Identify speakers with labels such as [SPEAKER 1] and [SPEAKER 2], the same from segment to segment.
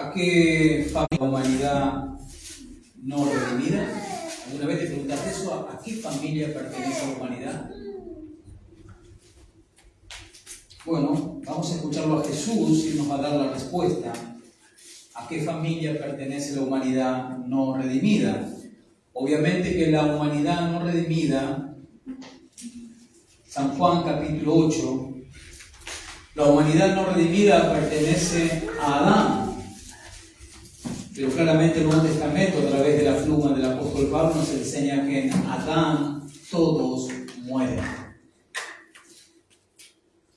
[SPEAKER 1] ¿A qué familia la humanidad no redimida? ¿Alguna vez te preguntaste eso? ¿A qué familia pertenece la humanidad? Bueno, vamos a escucharlo a Jesús y nos va a dar la respuesta. ¿A qué familia pertenece la humanidad no redimida? Obviamente que la humanidad no redimida, San Juan capítulo 8, la humanidad no redimida pertenece a Adán. Pero claramente el Nuevo Testamento, a través de la pluma del apóstol Pablo, nos enseña que en Adán todos mueren.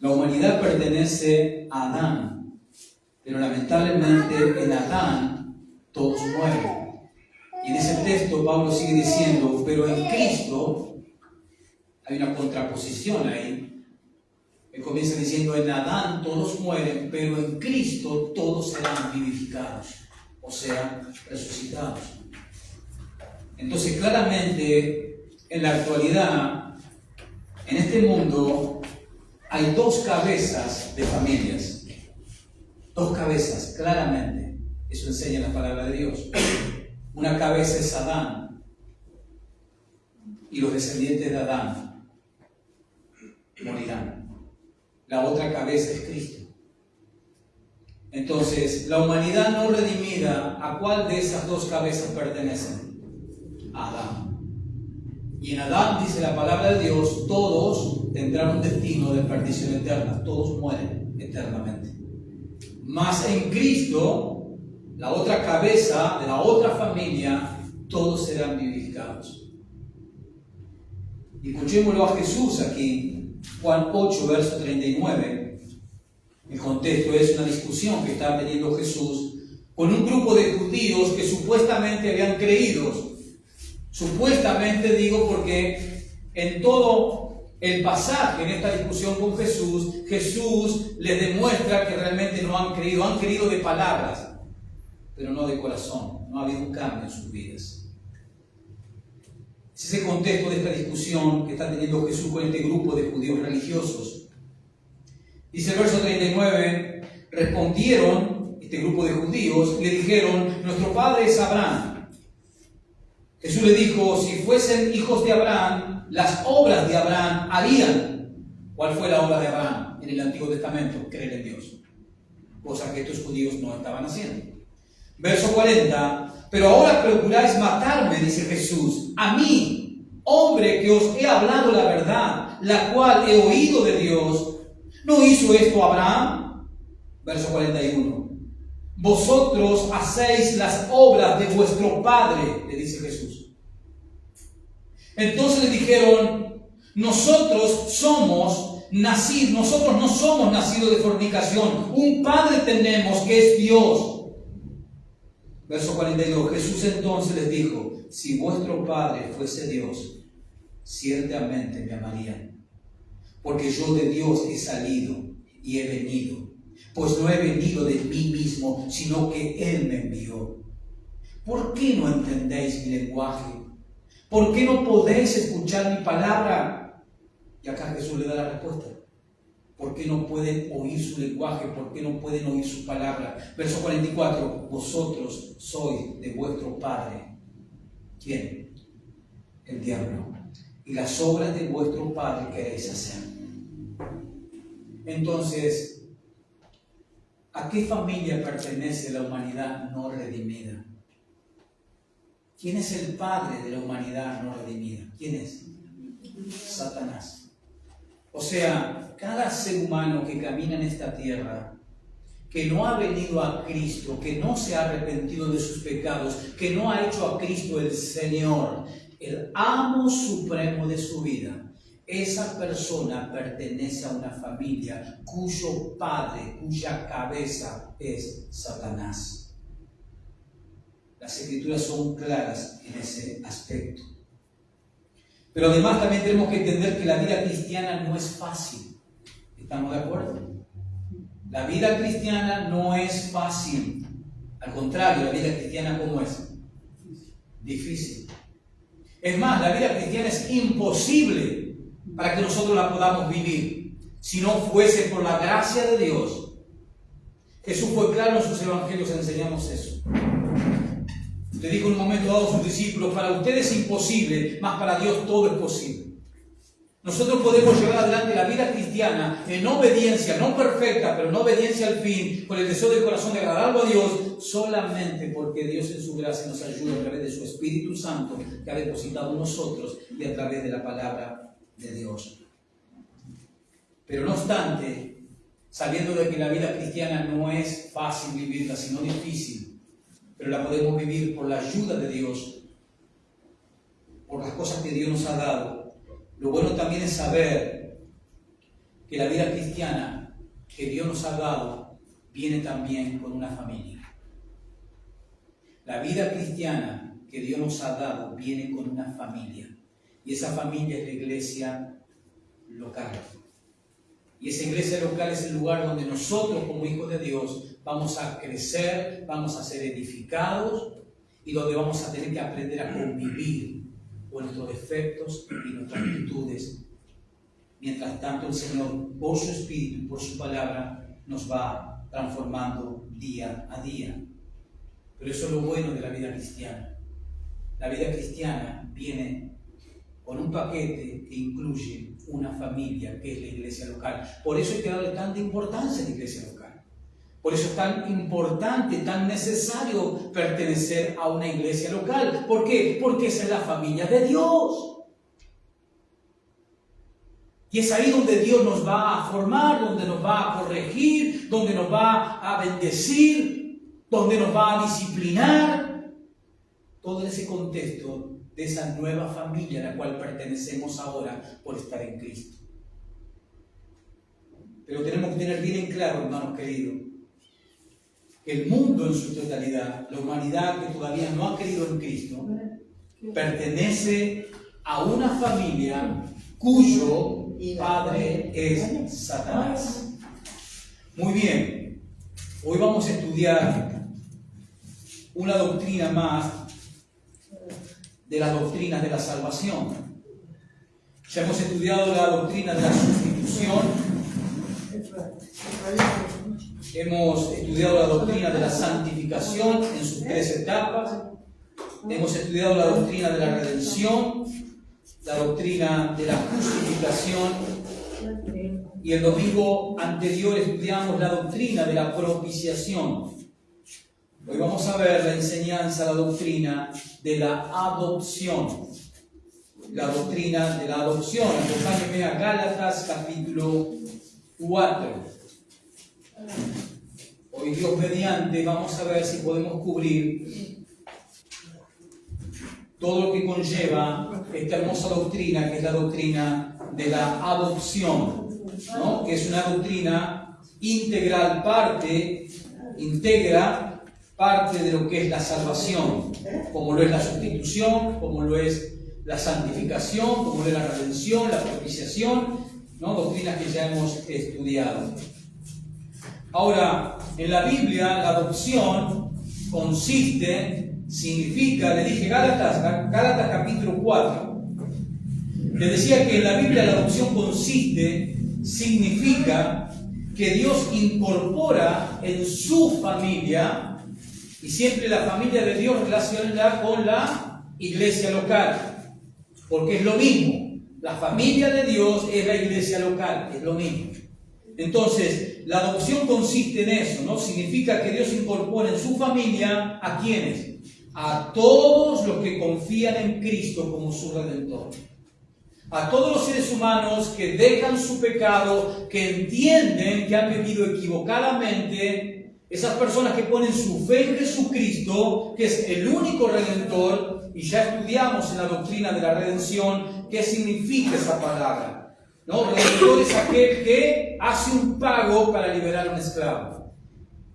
[SPEAKER 1] La humanidad pertenece a Adán, pero lamentablemente en Adán todos mueren. Y en ese texto Pablo sigue diciendo, pero en Cristo hay una contraposición ahí. Él comienza diciendo, en Adán todos mueren, pero en Cristo todos serán vivificados, o sea, resucitados. Entonces, claramente, en la actualidad, en este mundo, hay dos cabezas de familias. Dos cabezas, claramente. Eso enseña la palabra de Dios. Una cabeza es Adán y los descendientes de Adán morirán. La otra cabeza es Cristo. Entonces, la humanidad no redimida, ¿a cuál de esas dos cabezas pertenecen? A Adán. Y en Adán, dice la palabra de Dios, todos tendrán un destino de perdición eterna. Todos mueren eternamente. Mas en Cristo, la otra cabeza de la otra familia, todos serán vivificados. Y escuchémoslo a Jesús aquí, Juan 8, verso 39. El contexto es una discusión que estaba teniendo Jesús con un grupo de judíos que supuestamente habían creído. Supuestamente digo porque en todo el pasaje, en esta discusión con Jesús, Jesús les demuestra que realmente no han creído de palabras, pero no de corazón. No ha habido un cambio en sus vidas. Es ese contexto de esta discusión que está teniendo Jesús con este grupo de judíos religiosos. Dice el verso 39, respondieron este grupo de judíos y le dijeron, nuestro padre es Abraham. Jesús le dijo, si fuesen hijos de Abraham, las obras de Abraham harían. ¿Cuál fue la obra de Abraham en el Antiguo Testamento? Creer en Dios. Cosa que estos judíos no estaban haciendo. Verso 40, pero ahora procuráis matarme, dice Jesús, a mí, hombre que os he hablado la verdad, la cual he oído de Dios. ¿No hizo esto Abraham? Verso 41. Vosotros hacéis las obras de vuestro padre, le dice Jesús. Entonces le dijeron, nosotros no somos nacidos de fornicación. Un padre tenemos que es Dios. Verso 42. Jesús entonces les dijo, si vuestro padre fuese Dios, ciertamente me amarían. Porque yo de Dios he salido y he venido. Pues no he venido de mí mismo, sino que Él me envió. ¿Por qué no entendéis mi lenguaje? ¿Por qué no podéis escuchar mi palabra? Y acá Jesús le da la respuesta. ¿Por qué no pueden oír su lenguaje? ¿Por qué no pueden oír su palabra? Verso 44. Vosotros sois de vuestro padre. ¿Quién? El diablo. Y las obras de vuestro padre queréis hacer. Entonces, ¿a qué familia pertenece la humanidad no redimida? ¿Quién es el padre de la humanidad no redimida? ¿Quién es? Satanás. O sea, cada ser humano que camina en esta tierra, que no ha venido a Cristo, que no se ha arrepentido de sus pecados, que no ha hecho a Cristo el Señor, el amo supremo de su vida, esa persona pertenece a una familia cuyo padre, cuya cabeza es Satanás. Las Escrituras son claras en ese aspecto. Pero además también tenemos que entender que la vida cristiana no es fácil. ¿Estamos de acuerdo? La vida cristiana no es fácil. Al contrario, la vida cristiana, ¿cómo es? Difícil. Es más, la vida cristiana es imposible para que nosotros la podamos vivir, si no fuese por la gracia de Dios. Jesús fue claro en sus evangelios, enseñamos eso. Le dijo en un momento dado a sus discípulos: para ustedes es imposible, mas para Dios todo es posible. Nosotros podemos llevar adelante la vida cristiana en obediencia, no perfecta, pero en obediencia al fin, con el deseo del corazón de agradarlo a Dios, solamente porque Dios en su gracia nos ayuda a través de su Espíritu Santo que ha depositado en nosotros y a través de la palabra de Dios. Pero no obstante, sabiendo de que la vida cristiana no es fácil vivirla, sino difícil, pero la podemos vivir por la ayuda de Dios, por las cosas que Dios nos ha dado. Lo bueno también es saber que la vida cristiana que Dios nos ha dado viene también con una familia. La vida cristiana que Dios nos ha dado viene con una familia. Y esa familia es la iglesia local. Y esa iglesia local es el lugar donde nosotros, como hijos de Dios, vamos a crecer, vamos a ser edificados y donde vamos a tener que aprender a convivir con nuestros defectos y nuestras virtudes. Mientras tanto, el Señor, por su Espíritu y por su palabra, nos va transformando día a día. Pero eso es lo bueno de la vida cristiana. La vida cristiana viene con un paquete que incluye una familia, que es la iglesia local. Por eso hay que darle tanta importancia a la iglesia local. Por eso es tan importante, tan necesario pertenecer a una iglesia local. ¿Por qué? Porque esa es la familia de Dios. Y es ahí donde Dios nos va a formar, donde nos va a corregir, donde nos va a bendecir, donde nos va a disciplinar. Todo ese contexto de esa nueva familia a la cual pertenecemos ahora por estar en Cristo. Pero tenemos que tener bien en claro, hermanos queridos, que el mundo en su totalidad, la humanidad que todavía no ha creído en Cristo, pertenece a una familia cuyo padre es Satanás. Muy bien, hoy vamos a estudiar una doctrina más de las doctrinas de la salvación. Ya hemos estudiado la doctrina de la sustitución, hemos estudiado la doctrina de la santificación en sus 3 etapas, hemos estudiado la doctrina de la redención, la doctrina de la justificación, y el domingo anterior estudiamos la doctrina de la propiciación. Hoy vamos a ver la enseñanza, la doctrina de la adopción. La doctrina de la adopción. Acompáñenme a Gálatas capítulo 4. Hoy, Dios mediante, vamos a ver si podemos cubrir todo lo que conlleva esta hermosa doctrina, que es la doctrina de la adopción, ¿no? Que es una doctrina integral, integra parte de lo que es la salvación, como lo es la sustitución, como lo es la santificación, como lo es la redención, la propiciación, ¿no? Doctrinas que ya hemos estudiado. Ahora, en la Biblia, la adopción significa, le dije Gálatas capítulo 4, le decía que en la Biblia la adopción significa que Dios incorpora en su familia, y siempre la familia de Dios relaciona con la iglesia local, porque es lo mismo. La familia de Dios es la iglesia local, es lo mismo. Entonces, la adopción consiste en eso, ¿no? Significa que Dios incorpora en su familia, ¿a quiénes? A todos los que confían en Cristo como su Redentor. A todos los seres humanos que dejan su pecado, que entienden que han vivido equivocadamente. Esas personas que ponen su fe en Jesucristo, que es el único Redentor, y ya estudiamos en la doctrina de la redención qué significa esa palabra, ¿no? Redentor es aquel que hace un pago para liberar a un esclavo.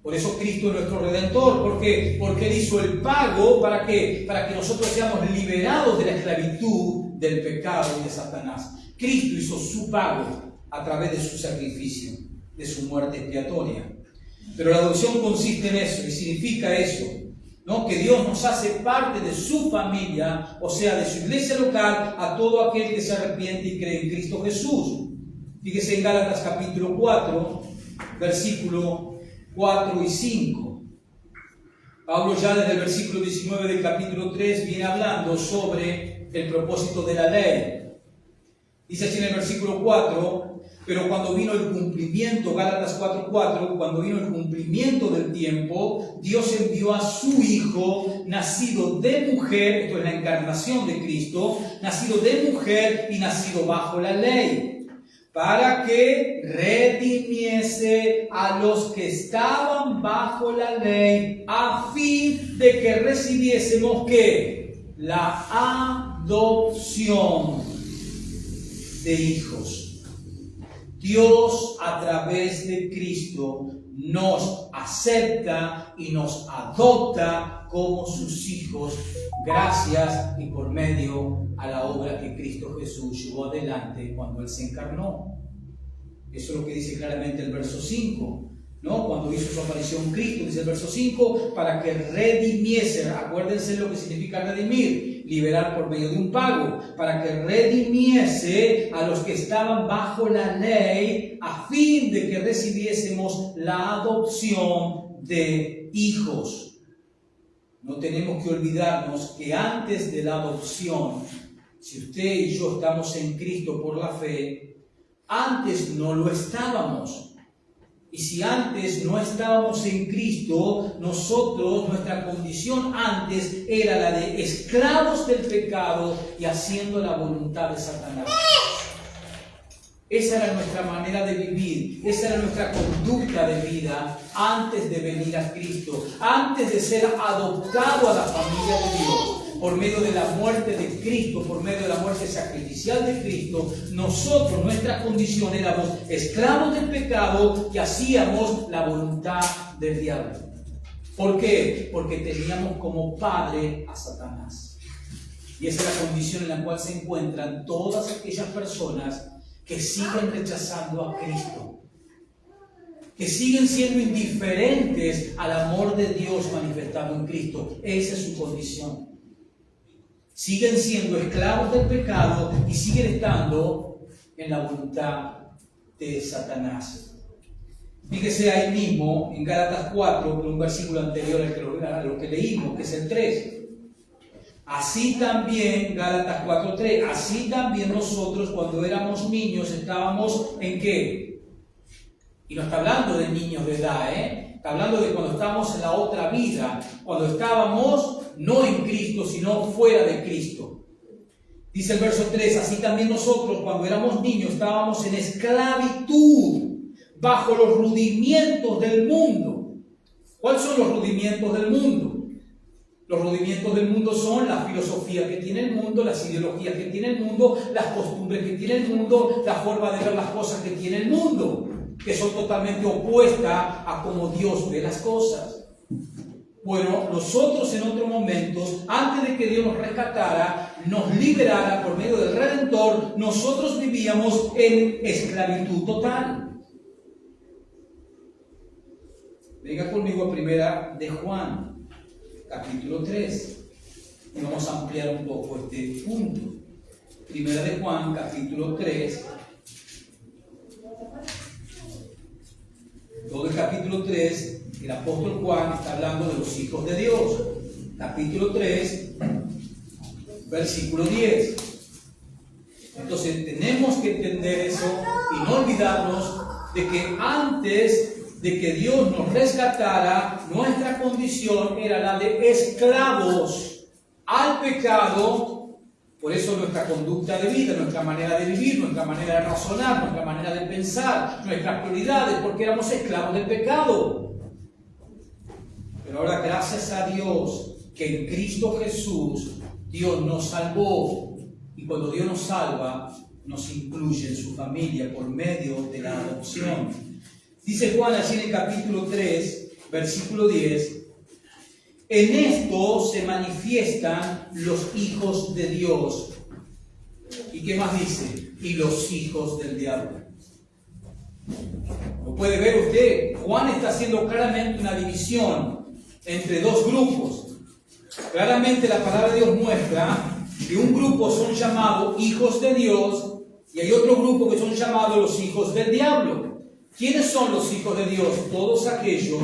[SPEAKER 1] Por eso Cristo es nuestro Redentor. ¿Por qué? Porque Él hizo el pago, ¿para qué? Para que nosotros seamos liberados de la esclavitud, del pecado y de Satanás. Cristo hizo su pago a través de su sacrificio, de su muerte expiatoria. Pero la adopción consiste en eso, y significa eso, ¿no? Que Dios nos hace parte de su familia, o sea, de su iglesia local, a todo aquel que se arrepiente y cree en Cristo Jesús. Fíjese en Gálatas capítulo 4, versículo 4 y 5. Pablo ya desde el versículo 19 del capítulo 3 viene hablando sobre el propósito de la ley. Dice así en el versículo 4, pero cuando vino el cumplimiento, Gálatas 4:4, cuando vino el cumplimiento del tiempo, Dios envió a su Hijo, nacido de mujer, esto es la encarnación de Cristo, nacido de mujer y nacido bajo la ley, para que redimiese a los que estaban bajo la ley, a fin de que recibiésemos ¿qué? La adopción de hijos. Dios a través de Cristo nos acepta y nos adopta como sus hijos gracias y por medio a la obra que Cristo Jesús llevó adelante cuando Él se encarnó. Eso es lo que dice claramente el verso 5. ¿No? Cuando hizo su aparición Cristo, dice el verso 5, para que redimiese, acuérdense lo que significa redimir, liberar por medio de un pago, para que redimiese a los que estaban bajo la ley, a fin de que recibiésemos la adopción de hijos. No tenemos que olvidarnos que antes de la adopción, si usted y yo estamos en Cristo por la fe, antes no lo estábamos. Y si antes no estábamos en Cristo, nuestra condición antes era la de esclavos del pecado y haciendo la voluntad de Satanás. Esa era nuestra manera de vivir, esa era nuestra conducta de vida antes de venir a Cristo, antes de ser adoptado a la familia de Dios. Por medio de la muerte de Cristo, por medio de la muerte sacrificial de Cristo, nosotros, nuestra condición, éramos esclavos del pecado y hacíamos la voluntad del diablo. ¿Por qué? Porque teníamos como padre a Satanás. Y esa es la condición en la cual se encuentran todas aquellas personas que siguen rechazando a Cristo, que siguen siendo indiferentes al amor de Dios manifestado en Cristo. Esa es su condición. Siguen siendo esclavos del pecado y siguen estando en la voluntad de Satanás. Fíjese ahí mismo en Gálatas 4, un versículo anterior a lo que leímos, que es el 3. Así también, Gálatas 4:3, así también nosotros cuando éramos niños estábamos ¿en qué? Y no está hablando de niños de edad, está hablando de cuando estábamos en la otra vida, cuando estábamos no en Cristo, sino fuera de Cristo. Dice el verso 3, así también nosotros cuando éramos niños estábamos en esclavitud, bajo los rudimientos del mundo. ¿Cuáles son los rudimientos del mundo? Los rudimientos del mundo son la filosofía que tiene el mundo, las ideologías que tiene el mundo, las costumbres que tiene el mundo, la forma de ver las cosas que tiene el mundo, que son totalmente opuestas a cómo Dios ve las cosas. Bueno, nosotros en otro momento, antes de que Dios nos rescatara, nos liberara por medio del Redentor, nosotros vivíamos en esclavitud total. Venga conmigo a primera de Juan, capítulo 3, y vamos a ampliar un poco este punto. Primera de Juan, capítulo 3. Todo el capítulo 3, el apóstol Juan está hablando de los hijos de Dios. Capítulo 3, versículo 10. Entonces tenemos que entender eso y no olvidarnos de que antes de que Dios nos rescatara, nuestra condición era la de esclavos al pecado. Por eso nuestra conducta de vida, nuestra manera de vivir, nuestra manera de razonar, nuestra manera de pensar, nuestras prioridades, porque éramos esclavos del pecado. Pero ahora, gracias a Dios, que en Cristo Jesús, Dios nos salvó. Y cuando Dios nos salva, nos incluye en su familia por medio de la adopción. Dice Juan así en el capítulo 3, versículo 10. En esto se manifiestan los hijos de Dios. ¿Y qué más dice? Y los hijos del diablo. ¿Lo puede ver usted? Juan está haciendo claramente una división entre dos grupos. Claramente la palabra de Dios muestra que un grupo son llamados hijos de Dios y hay otro grupo que son llamados los hijos del diablo. ¿Quiénes son los hijos de Dios? Todos aquellos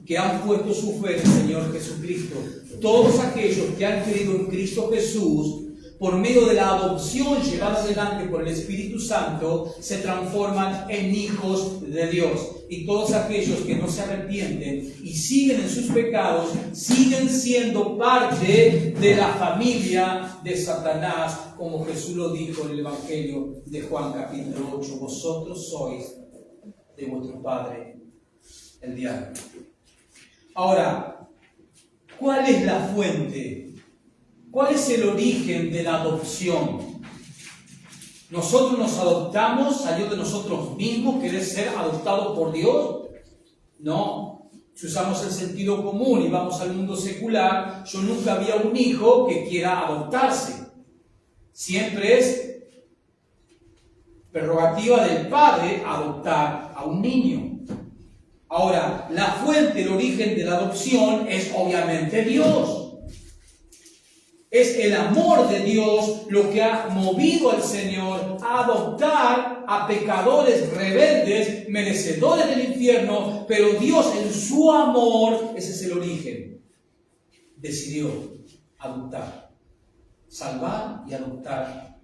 [SPEAKER 1] que han puesto su fe en el Señor Jesucristo. Todos aquellos que han creído en Cristo Jesús, por medio de la adopción llevada adelante por el Espíritu Santo, se transforman en hijos de Dios. Y todos aquellos que no se arrepienten y siguen en sus pecados, siguen siendo parte de la familia de Satanás, como Jesús lo dijo en el Evangelio de Juan capítulo 8. Vosotros sois de vuestro padre, el diablo. Ahora, ¿cuál es la fuente? ¿Cuál es el origen de la adopción? ¿Nosotros nos adoptamos, salió de nosotros mismos, querer ser adoptados por Dios? No. Si usamos el sentido común y vamos al mundo secular, yo nunca vi a un hijo que quiera adoptarse. Siempre es prerrogativa del padre adoptar a un niño. Ahora, la fuente, el origen de la adopción es obviamente Dios. Es el amor de Dios lo que ha movido al Señor a adoptar a pecadores rebeldes, merecedores del infierno, pero Dios en su amor, ese es el origen, decidió adoptar, salvar y adoptar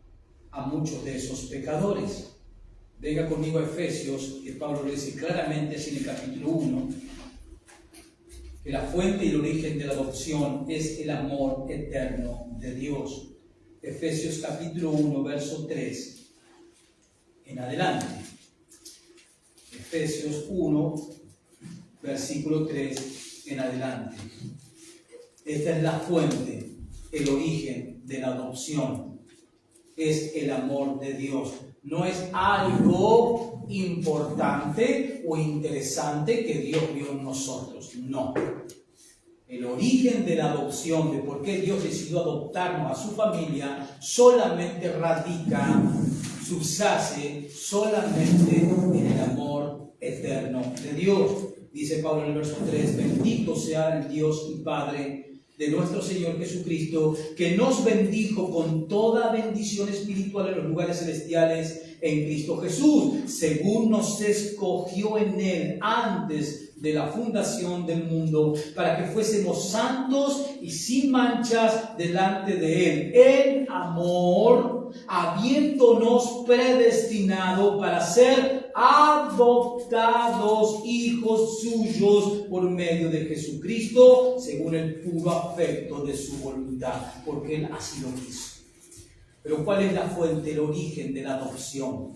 [SPEAKER 1] a muchos de esos pecadores. Venga conmigo a Efesios, que Pablo lo dice claramente así en el capítulo 1, que la fuente y el origen de la adopción es el amor eterno de Dios. Efesios capítulo 1, verso 3 en adelante. Efesios 1, versículo 3 en adelante. Esta es la fuente, el origen de la adopción. Es el amor de Dios. No es algo importante o interesante que Dios vio en nosotros. No. El origen de la adopción, de por qué Dios decidió adoptarnos a su familia, solamente radica, subyace solamente en el amor eterno de Dios. Dice Pablo en el verso 3, bendito sea el Dios y Padre de nuestro Señor Jesucristo, que nos bendijo con toda bendición espiritual en los lugares celestiales en Cristo Jesús, según nos escogió en Él antes de la fundación del mundo, para que fuésemos santos y sin manchas delante de Él, en amor, habiéndonos predestinado para ser adoptados hijos suyos por medio de Jesucristo, según el puro afecto de su voluntad, porque Él así lo quiso. Pero ¿cuál es la fuente, el origen de la adopción?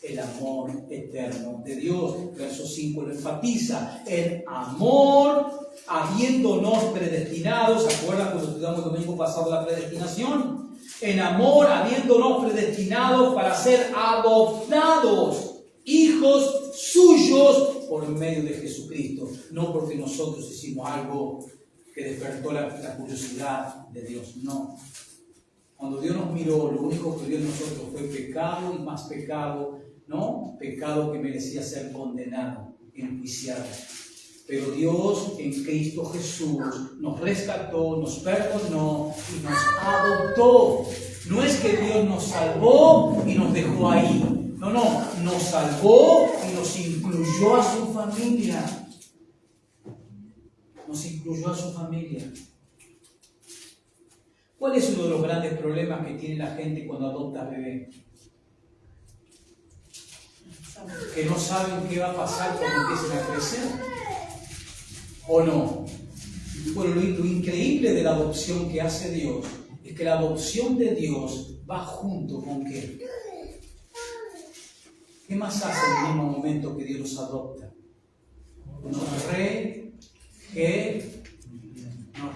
[SPEAKER 1] El amor eterno de Dios. Verso 5 lo enfatiza. El amor, habiéndonos predestinados. ¿Se acuerdan cuando estudiamos el domingo pasado la predestinación? En amor, habiéndonos predestinados para ser adoptados hijos suyos por medio de Jesucristo. No porque nosotros hicimos algo que despertó la curiosidad de Dios. No. Cuando Dios nos miró, lo único que vio en nosotros fue pecado y más pecado, ¿no? Pecado que merecía ser condenado, enjuiciado. Pero Dios en Cristo Jesús nos rescató, nos perdonó y nos adoptó. No es que Dios nos salvó y nos dejó ahí. No, nos salvó y nos incluyó a su familia. Nos incluyó a su familia. ¿Cuál es uno de los grandes problemas que tiene la gente cuando adopta bebé? Que no saben qué va a pasar cuando empiecen a crecer. ¿O no? Bueno, lo increíble de la adopción que hace Dios es que la adopción de Dios va junto con ¿qué? ¿Qué más hace en el mismo momento que Dios los adopta? Nos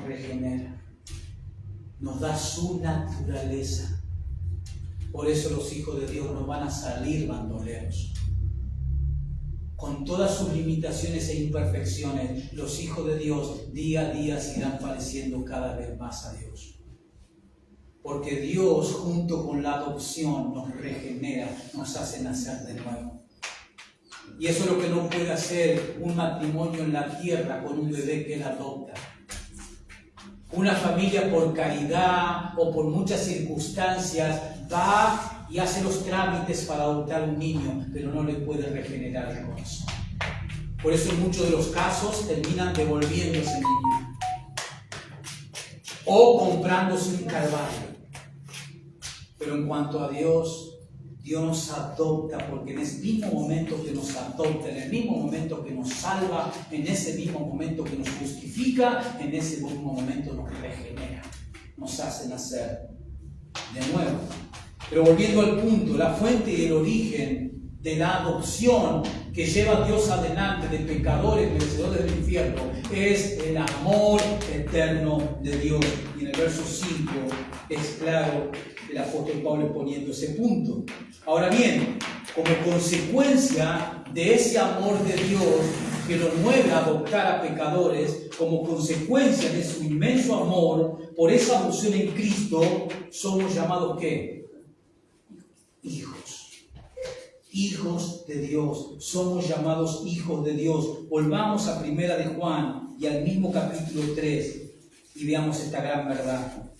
[SPEAKER 1] regenera. Nos da su naturaleza. Por eso los hijos de Dios no van a salir bandoleros. Con todas sus limitaciones e imperfecciones, los hijos de Dios día a día se irán pareciendo cada vez más a Dios. Porque Dios, junto con la adopción, nos regenera, nos hace nacer de nuevo. Y eso es lo que no puede hacer un matrimonio en la tierra con un bebé que él adopta. Una familia por caridad o por muchas circunstancias va y hace los trámites para adoptar un niño, pero no le puede regenerar el corazón. Por eso en muchos de los casos terminan devolviendo ese niño o comprándose un calvario. Pero en cuanto a Dios, Dios nos adopta, porque en ese mismo momento que nos adopta, en el mismo momento que nos salva, en ese mismo momento que nos justifica, en ese mismo momento nos regenera, nos hace nacer de nuevo. Pero volviendo al punto, la fuente y el origen de la adopción que lleva a Dios adelante de pecadores merecedores del infierno es el amor eterno de Dios. Y en el verso 5 es claro el apóstol Pablo poniendo ese punto. Ahora bien, como consecuencia de ese amor de Dios que nos mueve a adoptar a pecadores, como consecuencia de su inmenso amor, por esa adopción en Cristo, somos llamados ¿qué? Hijos. Hijos de Dios. Somos llamados hijos de Dios. Volvamos a 1 de Juan y al mismo capítulo 3 y veamos esta gran verdad.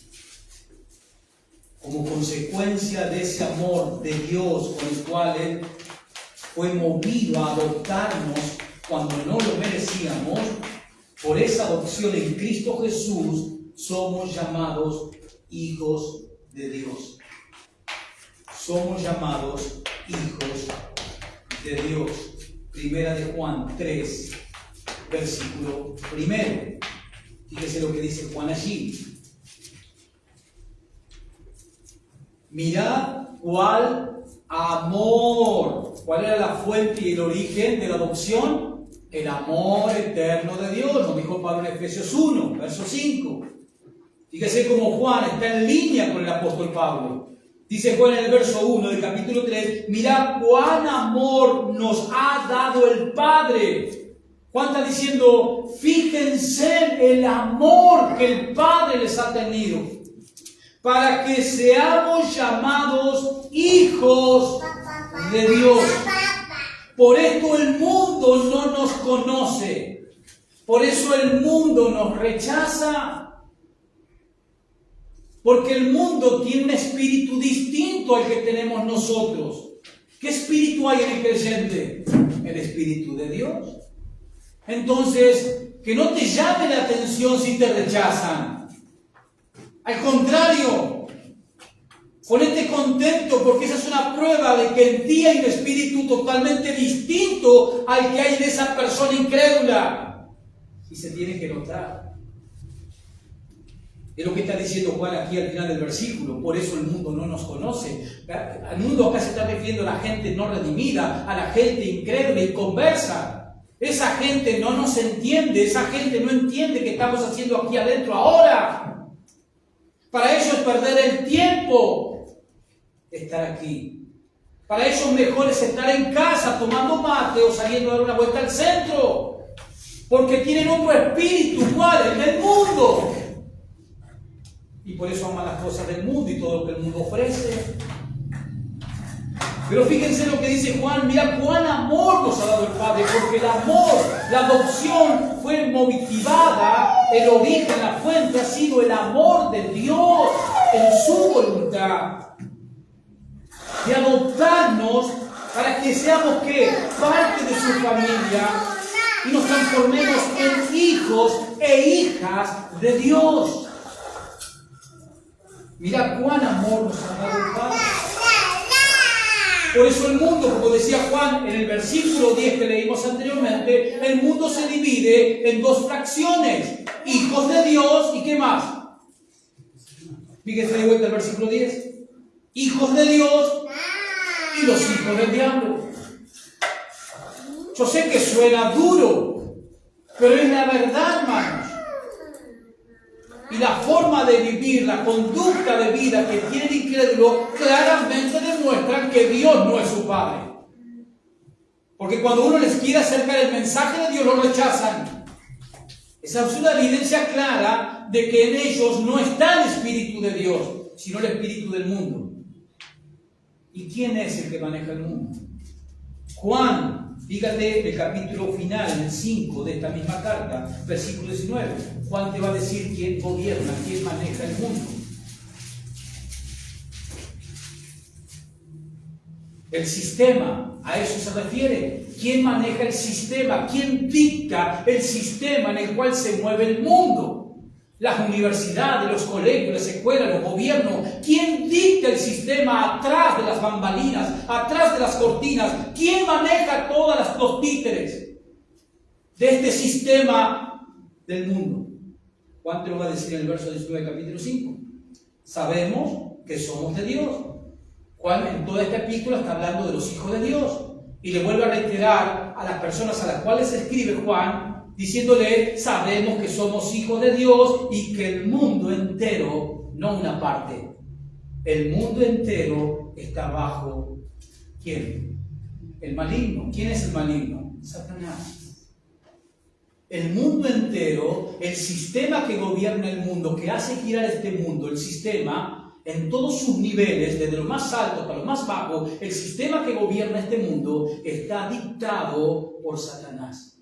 [SPEAKER 1] Como consecuencia de ese amor de Dios con el cual Él fue movido a adoptarnos cuando no lo merecíamos, por esa adopción en Cristo Jesús somos llamados hijos de Dios. Somos llamados hijos de Dios. 1 de Juan 3, versículo 1. Fíjese lo que dice Juan allí. Mirad cuál amor. ¿Cuál era la fuente y el origen de la adopción? El amor eterno de Dios. Nos dijo Pablo en Efesios 1, verso 5. Fíjese cómo Juan está en línea con el apóstol Pablo. Dice Juan en el verso 1 del capítulo 3, mirad cuán amor nos ha dado el Padre. Juan está diciendo, fíjense el amor que el Padre les ha tenido, para que seamos llamados hijos de Dios. Por esto el mundo no nos conoce, por eso el mundo nos rechaza. Porque el mundo tiene un espíritu distinto al que tenemos nosotros. ¿Qué espíritu hay en el creyente? El espíritu de Dios. Entonces, que no te llame la atención si te rechazan. Al contrario, ponete contento porque esa es una prueba de que en ti hay un espíritu totalmente distinto al que hay en esa persona incrédula. Y se tiene que notar. Es lo que está diciendo Juan aquí al final del versículo. Por eso el mundo no nos conoce. Al mundo acá se está refiriendo a la gente no redimida, a la gente incrédula y conversa. Esa gente no nos entiende, esa gente no entiende qué estamos haciendo aquí adentro ahora. Para ellos es perder el tiempo estar aquí. Para ellos mejor es estar en casa tomando mate o saliendo a dar una vuelta al centro. Porque tienen otro espíritu, ¿cuál? El del mundo. Y por eso aman las cosas del mundo y todo lo que el mundo ofrece. Pero fíjense lo que dice Juan, mira cuán amor nos ha dado el Padre, porque el amor, la adopción fue motivada, el origen, la fuente ha sido el amor de Dios en su voluntad. De adoptarnos para que seamos ¿qué? Parte de su familia y nos transformemos en hijos e hijas de Dios. Mira cuán amor nos ha dado el Padre. Por eso el mundo, como decía Juan en el versículo 10 que leímos anteriormente, el mundo se divide en dos fracciones. Hijos de Dios y ¿qué más? Fíjense de vuelta el versículo 10. Hijos de Dios y los hijos del diablo. Yo sé que suena duro, pero es la verdad, hermanos. Y la forma de vivir, la conducta de vida que tiene el incrédulo, claramente demuestran que Dios no es su Padre. Porque cuando uno les quiere acercar el mensaje de Dios, lo rechazan. Esa es una evidencia clara de que en ellos no está el Espíritu de Dios, sino el Espíritu del mundo. ¿Y quién es el que maneja el mundo? Juan, fíjate el capítulo final, en el 5 de esta misma carta, versículo 19. Juan te va a decir quién gobierna, quién maneja el mundo. El sistema, a eso se refiere. ¿Quién maneja el sistema? ¿Quién dicta el sistema en el cual se mueve el mundo? Las universidades, los colegios, las escuelas, los gobiernos. ¿Quién dicta el sistema atrás de las bambalinas, atrás de las cortinas? ¿Quién maneja todas los títeres de este sistema del mundo? Juan te lo va a decir en el verso 19 del capítulo 5. Sabemos que somos de Dios. Juan en toda esta epístola está hablando de los hijos de Dios. Y le vuelve a reiterar a las personas a las cuales escribe Juan, diciéndole, sabemos que somos hijos de Dios y que el mundo entero, no una parte, el mundo entero está bajo, ¿quién? El maligno. ¿Quién es el maligno? Satanás. El mundo entero, el sistema que gobierna el mundo, que hace girar este mundo, el sistema, en todos sus niveles, desde lo más alto hasta lo más bajo, el sistema que gobierna este mundo está dictado por Satanás.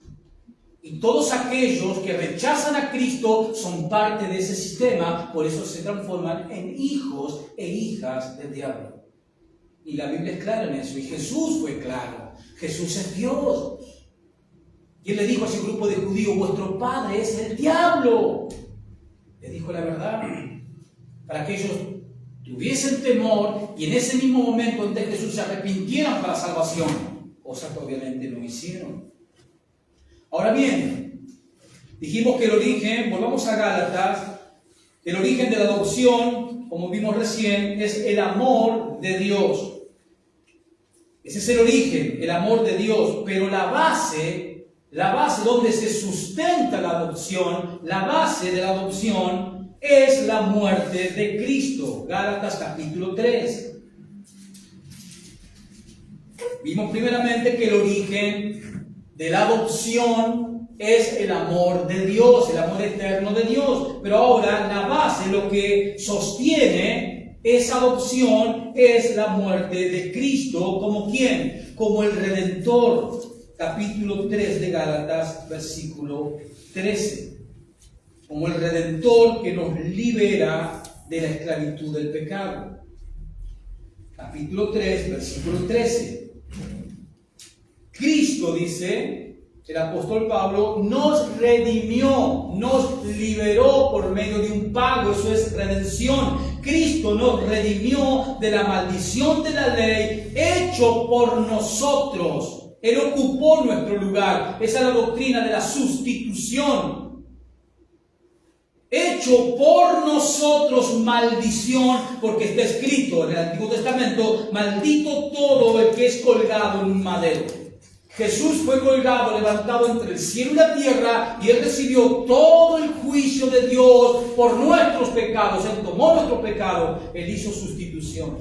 [SPEAKER 1] Y todos aquellos que rechazan a Cristo son parte de ese sistema, por eso se transforman en hijos e hijas del diablo. Y la Biblia es clara en eso, y Jesús fue claro. Jesús es Dios. Y él le dijo a ese grupo de judíos, vuestro padre es el diablo. Le dijo la verdad, para que ellos tuviesen temor y en ese mismo momento ante Jesús se arrepintieran para la salvación, cosa que obviamente no hicieron. Ahora bien, dijimos que el origen, volvamos a Gálatas, el origen de la adopción, como vimos recién, es el amor de Dios. Ese es el origen, el amor de Dios, pero la base donde se sustenta la adopción, la base de la adopción es la muerte de Cristo. Gálatas capítulo 3. Vimos primeramente que el origen de la adopción es el amor de Dios, el amor eterno de Dios. Pero ahora la base, lo que sostiene esa adopción es la muerte de Cristo. ¿Como quién? Como el Redentor. Capítulo 3 de Gálatas, versículo 13. Como el Redentor que nos libera de la esclavitud del pecado. Capítulo 3, versículo 13. Cristo, dice el apóstol Pablo, nos redimió, nos liberó por medio de un pago, eso es redención. Cristo nos redimió de la maldición de la ley, hecho por nosotros. Él ocupó nuestro lugar. Esa es la doctrina de la sustitución. Hecho por nosotros maldición, porque está escrito en el Antiguo Testamento, maldito todo el que es colgado en un madero. Jesús fue colgado, levantado entre el cielo y la tierra, y Él recibió todo el juicio de Dios por nuestros pecados. Él tomó nuestro pecado, Él hizo sustitución.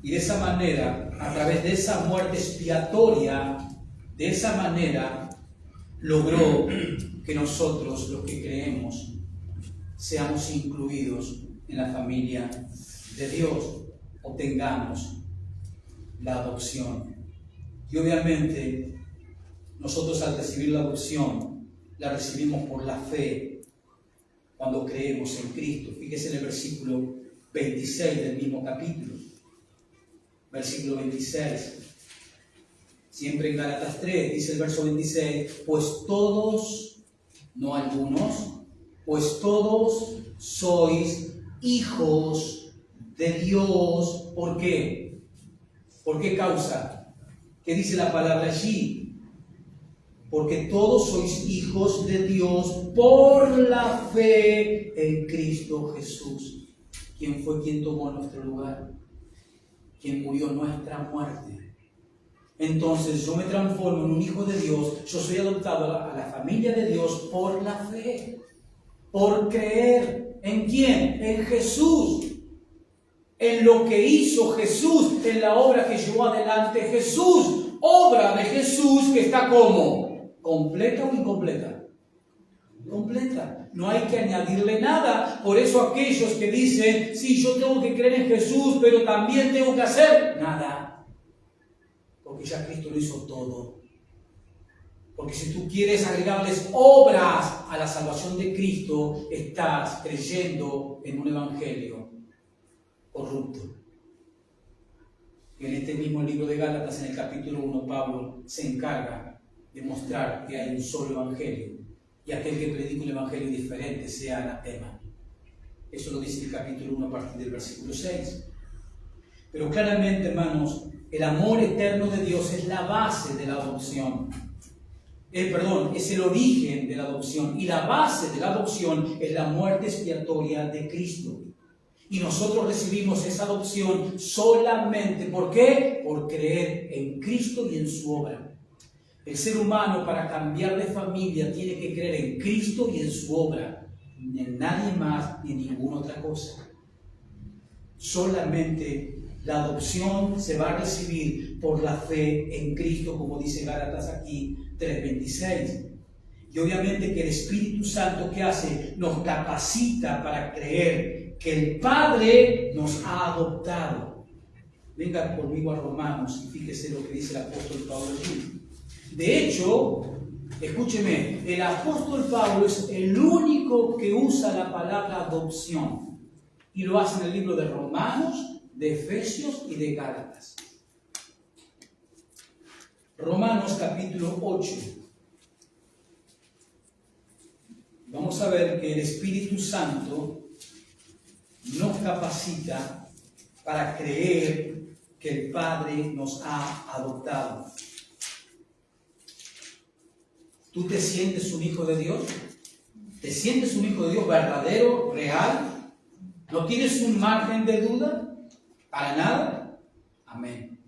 [SPEAKER 1] Y de esa manera, a través de esa muerte expiatoria, de esa manera, logró que nosotros, los que creemos, seamos incluidos en la familia de Dios, obtengamos la adopción. Y obviamente, nosotros al recibir la adopción, la recibimos por la fe, cuando creemos en Cristo. Fíjese en el versículo 26 del mismo capítulo. Versículo 26. Siempre en Gálatas 3, dice el verso 26, pues todos, no algunos, pues todos sois hijos de Dios. ¿Por qué? ¿Por qué causa? ¿Qué dice la palabra allí? Porque todos sois hijos de Dios por la fe en Cristo Jesús. ¿Quién fue quien tomó nuestro lugar? ¿Quién murió nuestra muerte? Entonces yo me transformo en un hijo de Dios. Yo soy adoptado a la familia de Dios por la fe, por creer. ¿En quién? En Jesús. En lo que hizo Jesús, en la obra que llevó adelante Jesús. Obra de Jesús que está como ¿completa o incompleta? Completa. No hay que añadirle nada. Por eso aquellos que dicen, sí, yo tengo que creer en Jesús, pero también tengo que hacer nada. Porque ya Cristo lo hizo todo. Porque si tú quieres agregarles obras a la salvación de Cristo, estás creyendo en un evangelio corrupto. En este mismo libro de Gálatas, en el capítulo 1, Pablo se encarga de mostrar que hay un solo evangelio y aquel que predica un evangelio diferente sea anatema. Eso lo dice el capítulo 1 a partir del versículo 6. Pero claramente, hermanos, el amor eterno de Dios es la base de la adopción. Es el origen de la adopción, y la base de la adopción es la muerte expiatoria de Cristo. Y nosotros recibimos esa adopción solamente, ¿por qué? Por creer en Cristo y en su obra. El ser humano, para cambiar de familia, tiene que creer en Cristo y en su obra, ni en nadie más ni en ninguna otra cosa. Solamente la adopción se va a recibir por la fe en Cristo, como dice Gálatas aquí 3:26. Y obviamente que el Espíritu Santo, ¿qué hace? Nos capacita para creer que el Padre nos ha adoptado. Venga conmigo a Romanos y fíjese lo que dice el apóstol Pablo aquí. De hecho, escúcheme, el apóstol Pablo es el único que usa la palabra adopción. Y lo hace en el libro de Romanos, de Efesios y de Gálatas. Romanos capítulo 8. Vamos a ver que el Espíritu Santo nos capacita para creer que el Padre nos ha adoptado. ¿Tú te sientes un hijo de Dios? ¿Te sientes un hijo de Dios verdadero, real? ¿No tienes un margen de duda? ¿Para nada? Amén.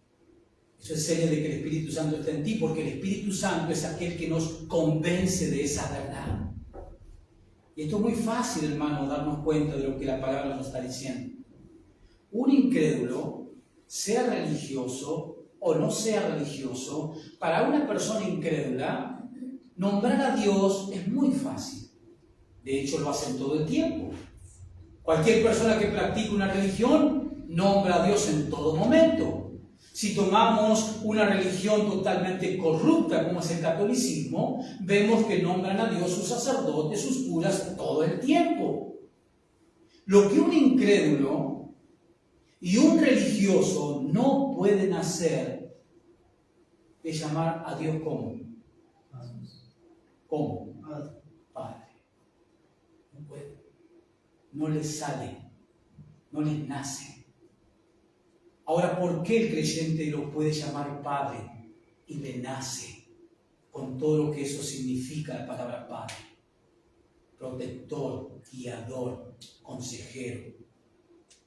[SPEAKER 1] Eso es señal de que el Espíritu Santo está en ti, porque el Espíritu Santo es aquel que nos convence de esa verdad. Y esto es muy fácil, hermano, darnos cuenta de lo que la palabra nos está diciendo. Un incrédulo, sea religioso o no sea religioso, para una persona incrédula, nombrar a Dios es muy fácil. De hecho, lo hacen todo el tiempo. Cualquier persona que practique una religión nombra a Dios en todo momento. Si tomamos una religión totalmente corrupta como es el catolicismo, vemos que nombran a Dios sus sacerdotes, sus curas todo el tiempo. Lo que un incrédulo y un religioso no pueden hacer es llamar a Dios como. ¿Cómo? Padre. No puede. No les sale. No les nace. Ahora, ¿por qué el creyente lo puede llamar Padre y le nace con todo lo que eso significa la palabra Padre? Protector, guiador, consejero.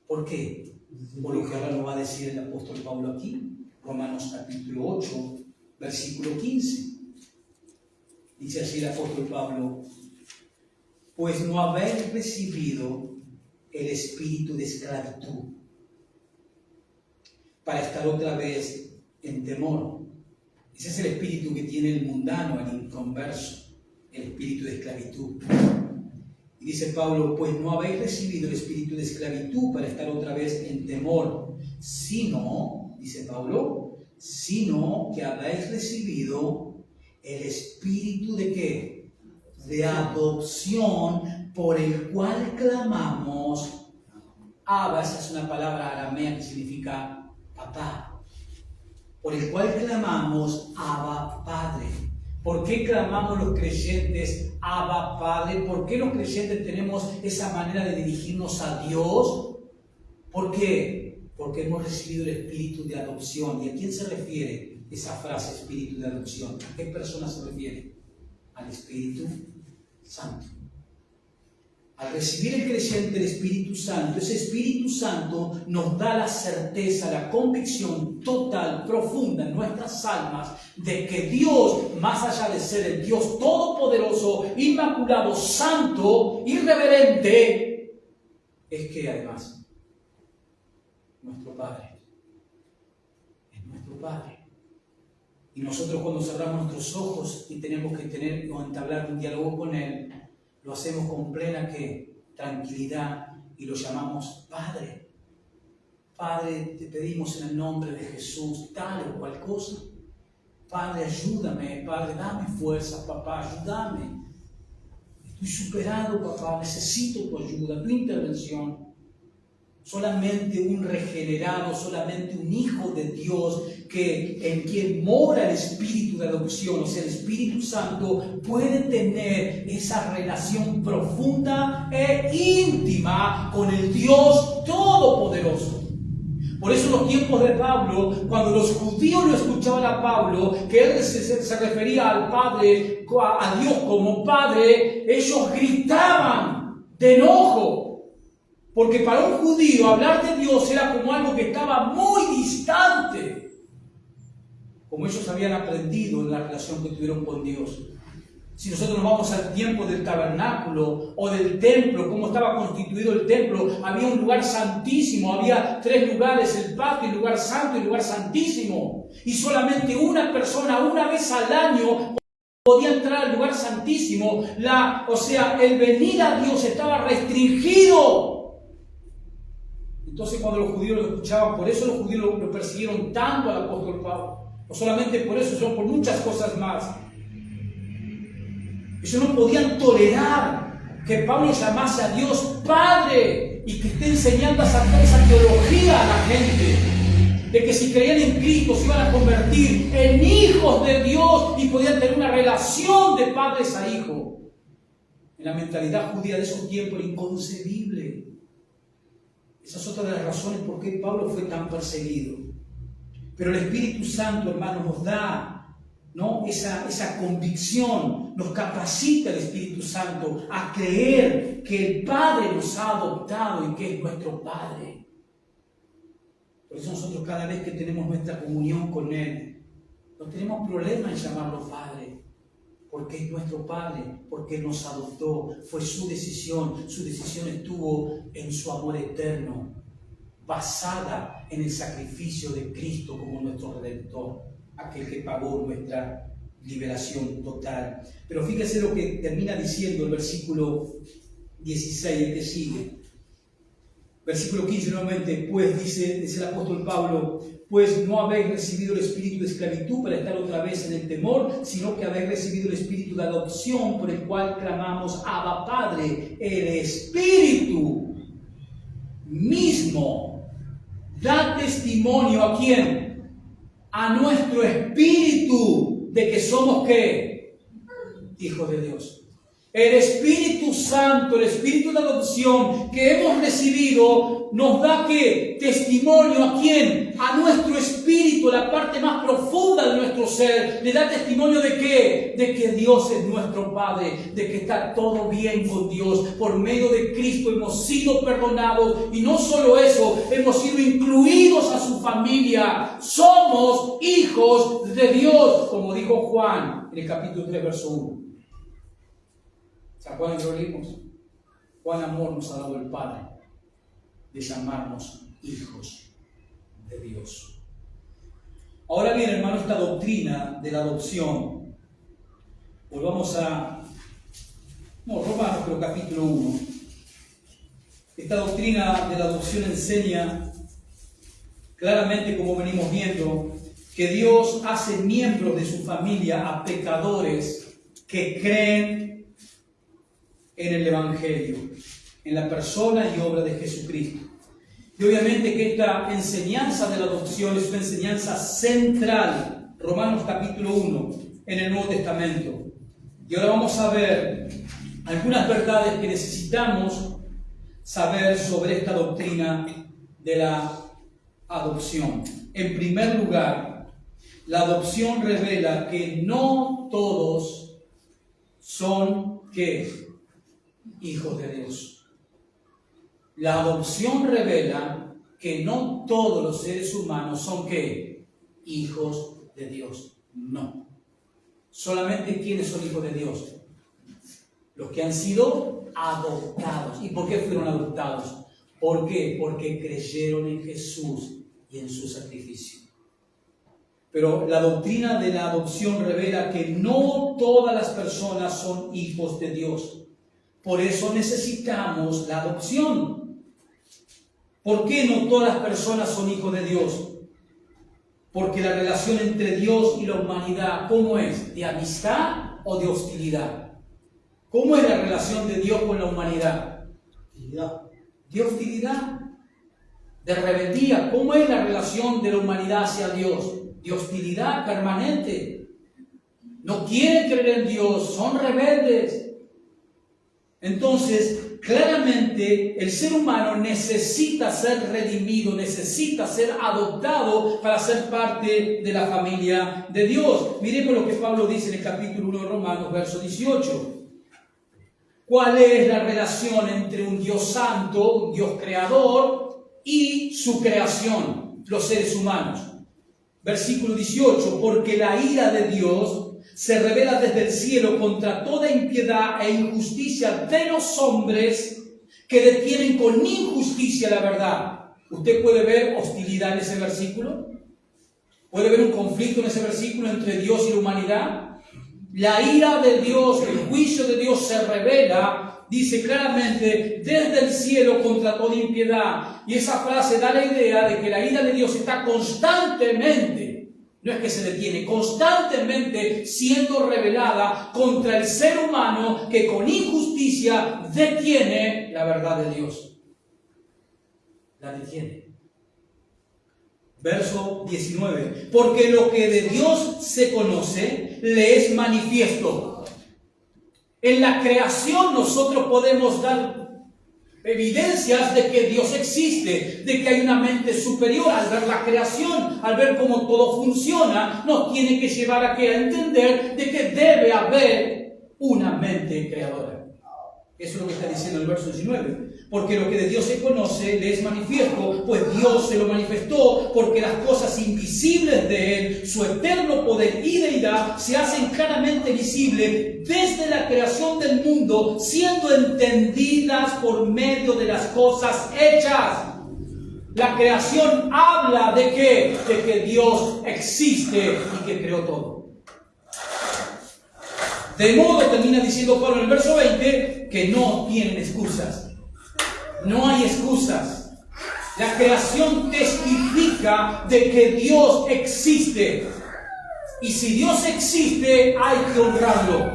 [SPEAKER 1] ¿Por qué? Por lo que ahora nos va a decir el apóstol Pablo aquí, Romanos capítulo 8, versículo 15. Dice así el apóstol Pablo: pues no habéis recibido el espíritu de esclavitud para estar otra vez en temor. Ese es el espíritu que tiene el mundano, el inconverso, el espíritu de esclavitud. Y dice Pablo: pues no habéis recibido el espíritu de esclavitud para estar otra vez en temor, sino, dice Pablo, sino que habéis recibido el espíritu de ¿qué? De adopción, por el cual clamamos, Abba. Esa es una palabra aramea que significa papá, por el cual clamamos Abba Padre. ¿Por qué clamamos los creyentes Abba Padre? ¿Por qué los creyentes tenemos esa manera de dirigirnos a Dios? ¿Por qué? Porque hemos recibido el espíritu de adopción. ¿Y a quién se refiere esa frase, espíritu de adopción? ¿A qué persona se refiere? Al Espíritu Santo. Al recibir el creyente el Espíritu Santo, ese Espíritu Santo nos da la certeza, la convicción total, profunda en nuestras almas de que Dios, más allá de ser el Dios todopoderoso, inmaculado, santo, irreverente, es que además nuestro Padre es nuestro Padre. Y nosotros, cuando cerramos nuestros ojos y tenemos que tener o entablar un diálogo con Él, lo hacemos con plena tranquilidad y lo llamamos Padre. Padre, te pedimos en el nombre de Jesús tal o cual cosa. Padre, ayúdame. Padre, dame fuerzas, papá, ayúdame. Estoy superado, papá, necesito tu ayuda, tu intervención. solamente un regenerado, solamente un hijo de Dios, en quien mora el espíritu de adopción, o sea, el Espíritu Santo, puede tener esa relación profunda e íntima con el Dios Todopoderoso. Por eso en los tiempos de Pablo, cuando los judíos lo escuchaban a Pablo, que él se refería al Padre, a Dios como Padre, ellos gritaban de enojo. Porque para un judío hablar de Dios era como algo que estaba muy distante. Como ellos habían aprendido en la relación que tuvieron con Dios. Si nosotros nos vamos al tiempo del tabernáculo o del templo, cómo estaba constituido el templo, había un lugar santísimo, había 3 lugares, el patio, el lugar santo y el lugar santísimo. Y solamente una persona, una vez al año, podía entrar al lugar santísimo. El venir a Dios estaba restringido. Entonces cuando los judíos lo escuchaban, por eso los judíos lo persiguieron tanto al apóstol Pablo. No solamente por eso, sino por muchas cosas más. Ellos no podían tolerar que Pablo llamase a Dios Padre y que esté enseñando a sacar esa teología a la gente. De que si creían en Cristo se iban a convertir en hijos de Dios y podían tener una relación de padres a hijos. En la mentalidad judía de esos tiempos era inconcebible. Esa es otra de las razones por qué Pablo fue tan perseguido. Pero el Espíritu Santo, hermanos, nos da, ¿no?, esa convicción, nos capacita el Espíritu Santo a creer que el Padre nos ha adoptado y que es nuestro Padre. Por eso nosotros cada vez que tenemos nuestra comunión con Él, no tenemos problema en llamarlo Padre. Porque es nuestro Padre, porque nos adoptó, fue su decisión estuvo en su amor eterno, basada en el sacrificio de Cristo como nuestro Redentor, aquel que pagó nuestra liberación total. Pero fíjese lo que termina diciendo el versículo 16, el que sigue. Versículo 15 nuevamente, pues dice el apóstol Pablo, pues no habéis recibido el espíritu de esclavitud para estar otra vez en el temor, sino que habéis recibido el espíritu de adopción por el cual clamamos, Abba Padre. El Espíritu mismo da testimonio ¿a quién? A nuestro espíritu de que somos ¿qué? Hijos de Dios. El Espíritu Santo, el Espíritu de adopción que hemos recibido, nos da ¿qué? Testimonio ¿a quién? A nuestro espíritu, la parte más profunda de nuestro ser. Le da testimonio ¿de qué? De que Dios es nuestro Padre, de que está todo bien con Dios. Por medio de Cristo hemos sido perdonados y no solo eso, hemos sido incluidos a su familia. Somos hijos de Dios, como dijo Juan en el capítulo 3, verso 1. ¿Se acuerdan que lo leímos? ¿Cuán amor nos ha dado el Padre de llamarnos hijos de Dios? Ahora bien, hermano, esta doctrina de la adopción, volvamos a Romanos, pero capítulo 1. Esta doctrina de la adopción enseña claramente, como venimos viendo, que Dios hace miembros de su familia a pecadores que creen en el Evangelio, en la persona y obra de Jesucristo. Y obviamente que esta enseñanza de la adopción es una enseñanza central, Romanos capítulo 1, en el Nuevo Testamento. Y ahora vamos a ver algunas verdades que necesitamos saber sobre esta doctrina de la adopción. En primer lugar, la adopción revela que no todos son ¿qué? Hijos de Dios. La adopción revela que no todos los seres humanos son ¿qué? Hijos de Dios. No. Solamente ¿quiénes son hijos de Dios? Los que han sido adoptados. ¿Y por qué fueron adoptados? ¿Por qué? Porque creyeron en Jesús y en su sacrificio. Pero la doctrina de la adopción revela que no todas las personas son hijos de Dios. Por eso necesitamos la adopción. ¿Por qué no todas las personas son hijos de Dios? Porque la relación entre Dios y la humanidad, ¿cómo es? ¿De amistad o de hostilidad? ¿Cómo es la relación de Dios con la humanidad? De hostilidad. de rebeldía. ¿Cómo es la relación de la humanidad hacia Dios? De hostilidad permanente. No quieren creer en Dios, son rebeldes. Entonces, claramente el ser humano necesita ser redimido, necesita ser adoptado para ser parte de la familia de Dios. Miremos lo que Pablo dice en el capítulo 1 de Romanos, verso 18. ¿Cuál es la relación entre un Dios santo, un Dios creador y su creación, los seres humanos? Versículo 18, porque la ira de Dios se revela desde el cielo contra toda impiedad e injusticia de los hombres que detienen con injusticia la verdad. ¿Usted puede ver hostilidad en ese versículo? ¿Puede ver un conflicto en ese versículo entre Dios y la humanidad? La ira de Dios, el juicio de Dios se revela, dice claramente, desde el cielo contra toda impiedad. Y esa frase da la idea de que la ira de Dios está constantemente, no es que se detiene, constantemente siendo revelada contra el ser humano que con injusticia detiene la verdad de Dios. La detiene. Verso 19. Porque lo que de Dios se conoce le es manifiesto. En la creación nosotros podemos dar evidencias de que Dios existe, de que hay una mente superior. Al ver la creación, al ver cómo todo funciona, nos tiene que llevar a entender de que debe haber una mente creadora. Eso es lo que está diciendo el verso 19. Porque lo que de Dios se conoce le es manifiesto, pues Dios se lo manifestó, porque las cosas invisibles de Él, su eterno poder y deidad, se hacen claramente visibles desde la creación del mundo, siendo entendidas por medio de las cosas hechas. La creación habla ¿de qué? De que Dios existe y que creó todo. De modo, termina diciendo Pablo en el verso 20, que no tienen excusas. No hay excusas. La creación testifica de que Dios existe. Y si Dios existe, hay que honrarlo.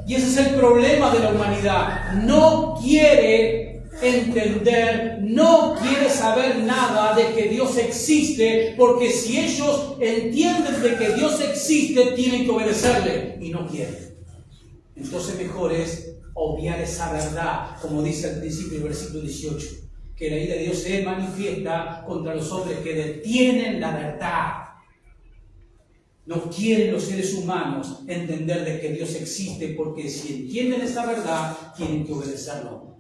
[SPEAKER 1] Y ese es el problema de la humanidad. No quiere entender, no quiere saber nada de que Dios existe, porque si ellos entienden de que Dios existe, tienen que obedecerle. Y no quieren. Entonces mejor es obviar esa verdad, como dice al principio del versículo 18, que la ira de Dios se manifiesta contra los hombres que detienen la verdad. No quieren los seres humanos entender de que Dios existe, porque si entienden esa verdad, tienen que obedecerlo.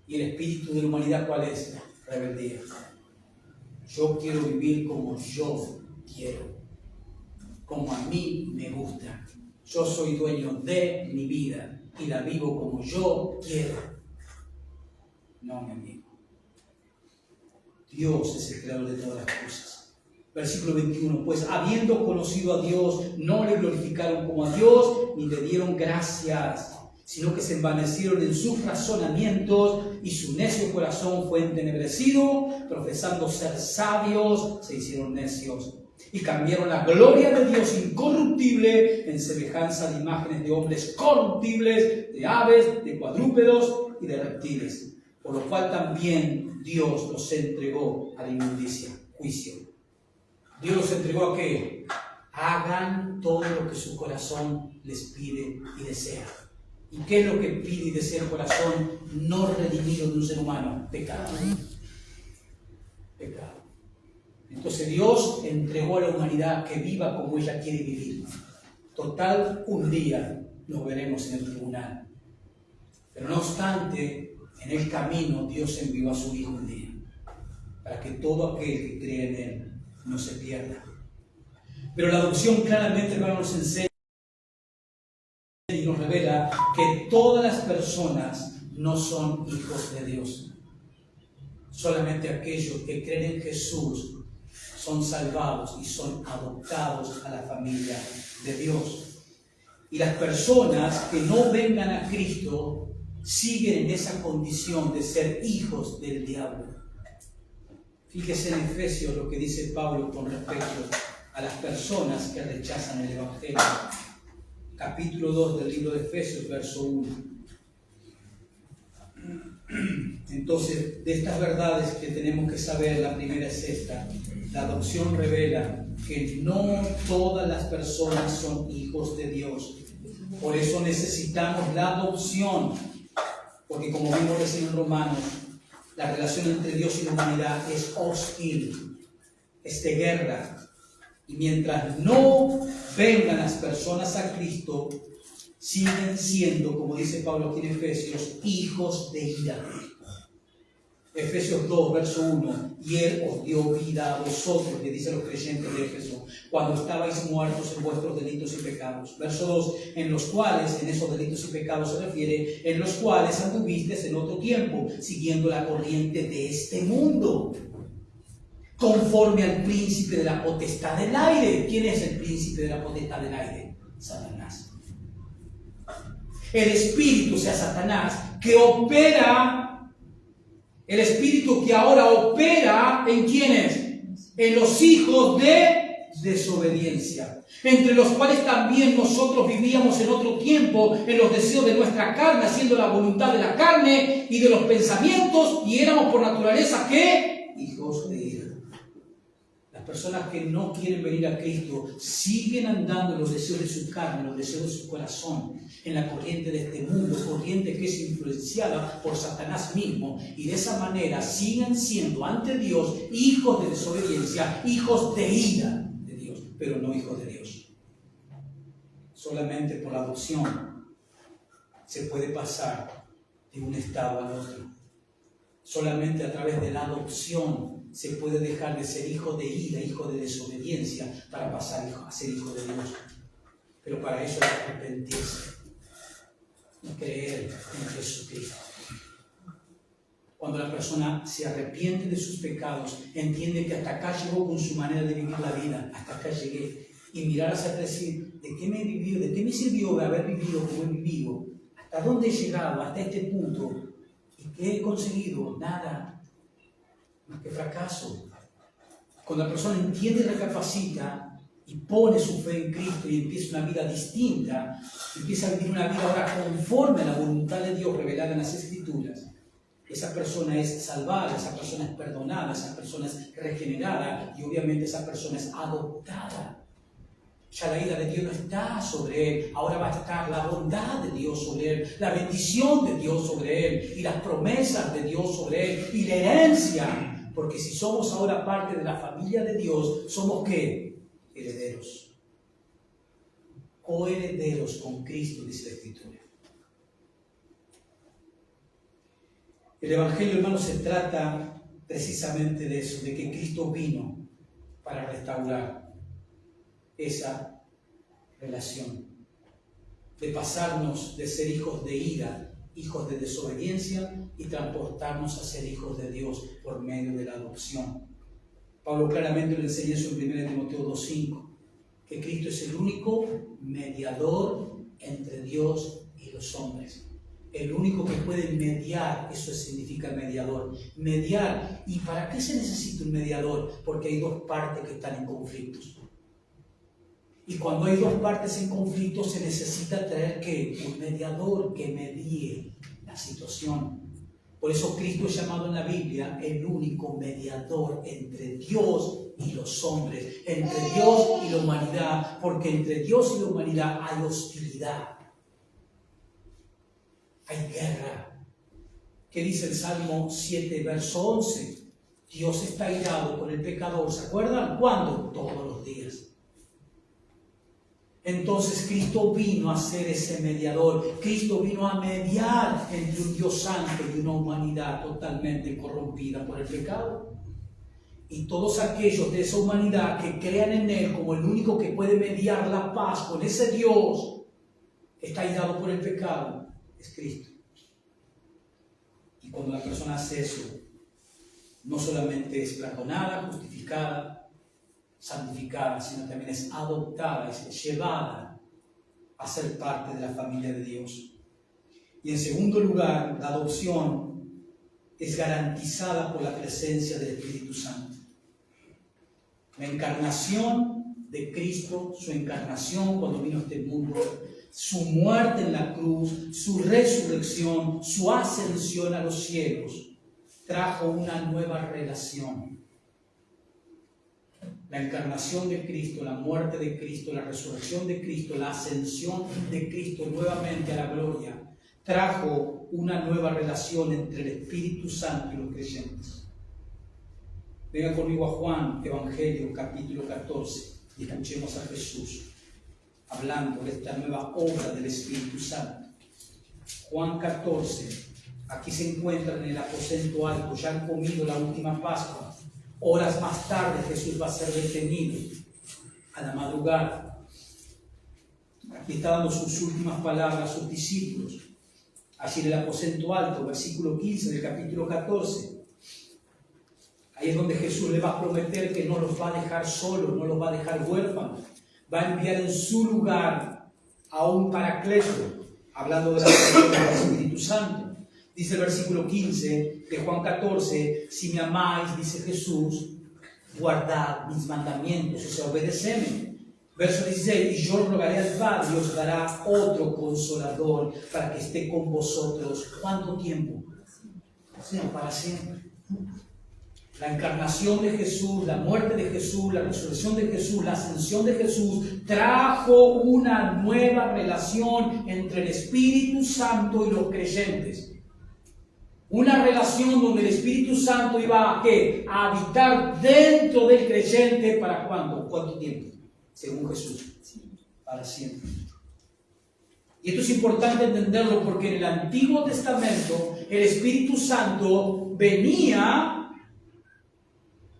[SPEAKER 1] Y el espíritu de la humanidad, ¿cuál es? Rebeldía. Yo quiero vivir como yo quiero, como a mí me gusta. Yo soy dueño de mi vida y la vivo como yo quiero. No, mi amigo. Dios es el creador de todas las cosas. Versículo 21. Pues habiendo conocido a Dios, no le glorificaron como a Dios, ni le dieron gracias, sino que se envanecieron en sus razonamientos y su necio corazón fue entenebrecido, profesando ser sabios, se hicieron necios. Y cambiaron la gloria de Dios incorruptible en semejanza de imágenes de hombres corruptibles, de aves, de cuadrúpedos y de reptiles. Por lo cual también Dios los entregó a la inmundicia, juicio. Dios los entregó a ¿qué? Hagan todo lo que su corazón les pide y desea. ¿Y qué es lo que pide y desea el corazón no redimido de un ser humano? Pecado. Pecado. Entonces Dios entregó a la humanidad que viva como ella quiere vivir. Total, un día nos veremos en el tribunal. Pero no obstante, en el camino Dios envió a su Hijo un día, para que todo aquel que cree en Él no se pierda. Pero la adopción claramente, hermanos, nos enseña y nos revela que todas las personas no son hijos de Dios. Solamente aquellos que creen en Jesús son salvados y son adoptados a la familia de Dios. Y las personas que no vengan a Cristo siguen en esa condición de ser hijos del diablo. Fíjese en Efesios lo que dice Pablo con respecto a las personas que rechazan el Evangelio. Capítulo 2 del libro de Efesios, verso 1. En Entonces, de estas verdades que tenemos que saber, la primera es esta: la adopción revela que no todas las personas son hijos de Dios. Por eso necesitamos la adopción, porque como vimos recién en Romanos, la relación entre Dios y la humanidad es hostil, es de guerra. Y mientras no vengan las personas a Cristo, siguen siendo, como dice Pablo aquí en Efesios, hijos de ira. Efesios 2, verso 1: y Él os dio vida a vosotros, que dicen los creyentes de Éfeso, cuando estabais muertos en vuestros delitos y pecados. Verso 2: en los cuales, en esos delitos y pecados se refiere, en los cuales anduvisteis en otro tiempo, siguiendo la corriente de este mundo, conforme al príncipe de la potestad del aire. ¿Quién es el príncipe de la potestad del aire? Satanás. El espíritu, o sea, Satanás, que opera. El espíritu que ahora opera ¿en quiénes? En los hijos de desobediencia, entre los cuales también nosotros vivíamos en otro tiempo, en los deseos de nuestra carne, haciendo la voluntad de la carne y de los pensamientos, y éramos por naturaleza ¿qué? Hijos de ira. Las personas que no quieren venir a Cristo siguen andando en los deseos de su carne, los deseos de su corazón, en la corriente de este mundo, corriente que es influenciada por Satanás mismo, y de esa manera siguen siendo ante Dios hijos de desobediencia, hijos de ira de Dios, pero no hijos de Dios. Solamente por la adopción se puede pasar de un estado al otro. Solamente a través de la adopción se puede dejar de ser hijo de ira, hijo de desobediencia, para pasar a ser hijo de Dios. Pero para eso hay que arrepentirse y creer en Jesucristo. Cuando la persona se arrepiente de sus pecados, entiende que hasta acá llegó con su manera de vivir la vida, hasta acá llegué, y mirar hacia atrás y decir, ¿de qué me he vivido? ¿De qué me sirvió haber vivido como he vivido? ¿Hasta dónde he llegado? Hasta este punto. ¿Y qué he conseguido? Nada, más que fracaso. Cuando la persona entiende y recapacita y pone su fe en Cristo y empieza una vida distinta, empieza a vivir una vida ahora conforme a la voluntad de Dios revelada en las Escrituras, esa persona es salvada, esa persona es perdonada, esa persona es regenerada y obviamente esa persona es adoptada. Ya la ira de Dios no está sobre él, ahora va a estar la bondad de Dios sobre él, la bendición de Dios sobre él y las promesas de Dios sobre él y la herencia, porque si somos ahora parte de la familia de Dios, ¿somos qué? Herederos, coherederos con Cristo, dice la Escritura. El Evangelio, hermanos, se trata precisamente de eso, de que Cristo vino para restaurar esa relación, de pasarnos de ser hijos de ira, hijos de desobediencia, y transportarnos a ser hijos de Dios por medio de la adopción. Pablo claramente lo enseña eso en 1 Timoteo 2:5, que Cristo es el único mediador entre Dios y los hombres. El único que puede mediar, eso significa mediador. Mediar. ¿Y para qué se necesita un mediador? Porque hay dos partes que están en conflictos. Y cuando hay dos partes en conflicto, se necesita traer ¿qué? Un mediador que medie la situación. Por eso Cristo es llamado en la Biblia el único mediador entre Dios y los hombres, entre Dios y la humanidad, porque entre Dios y la humanidad hay hostilidad, hay guerra. ¿Qué dice el Salmo 7, verso 11? Dios está airado con el pecador, ¿se acuerdan? ¿Cuándo? Todos los días. Entonces Cristo vino a ser ese mediador. Cristo vino a mediar entre un Dios santo y una humanidad totalmente corrompida por el pecado. Y todos aquellos de esa humanidad que crean en Él como el único que puede mediar la paz con ese Dios que está airado por el pecado, es Cristo. Y cuando la persona hace eso, no solamente es perdonada, justificada, santificada, sino también es adoptada, es llevada a ser parte de la familia de Dios. Y en segundo lugar, la adopción es garantizada por la presencia del Espíritu Santo. La encarnación de Cristo, su encarnación cuando vino a este mundo, su muerte en la cruz, su resurrección, su ascensión a los cielos, trajo una nueva relación. La encarnación de Cristo, la muerte de Cristo, la resurrección de Cristo, la ascensión de Cristo nuevamente a la gloria, trajo una nueva relación entre el Espíritu Santo y los creyentes. Venga conmigo a Juan, Evangelio, capítulo 14, y escuchemos a Jesús hablando de esta nueva obra del Espíritu Santo. Juan 14, aquí se encuentran en el aposento alto, ya han comido la última Pascua. Horas más tarde Jesús va a ser detenido a la madrugada. Aquí está dando sus últimas palabras a sus discípulos. Allí en el aposento alto, versículo 15 del capítulo 14. Ahí es donde Jesús le va a prometer que no los va a dejar solos, no los va a dejar huérfanos. Va a enviar en su lugar a un Paracleto, hablando de la persona del Espíritu Santo. Dice el versículo 15 de Juan 14, si me amáis, dice Jesús, guardad mis mandamientos, o sea, obedecedme. Verso 16, y yo rogaré al Padre y os dará otro consolador para que esté con vosotros. ¿Cuánto tiempo? O sea, para siempre. La encarnación de Jesús, la muerte de Jesús, la resurrección de Jesús, la ascensión de Jesús, trajo una nueva relación entre el Espíritu Santo y los creyentes. Una relación donde el Espíritu Santo iba a, ¿qué?, a habitar dentro del creyente. ¿Para cuándo? ¿Cuánto tiempo? Según Jesús. Para siempre. Y esto es importante entenderlo porque en el Antiguo Testamento el Espíritu Santo venía,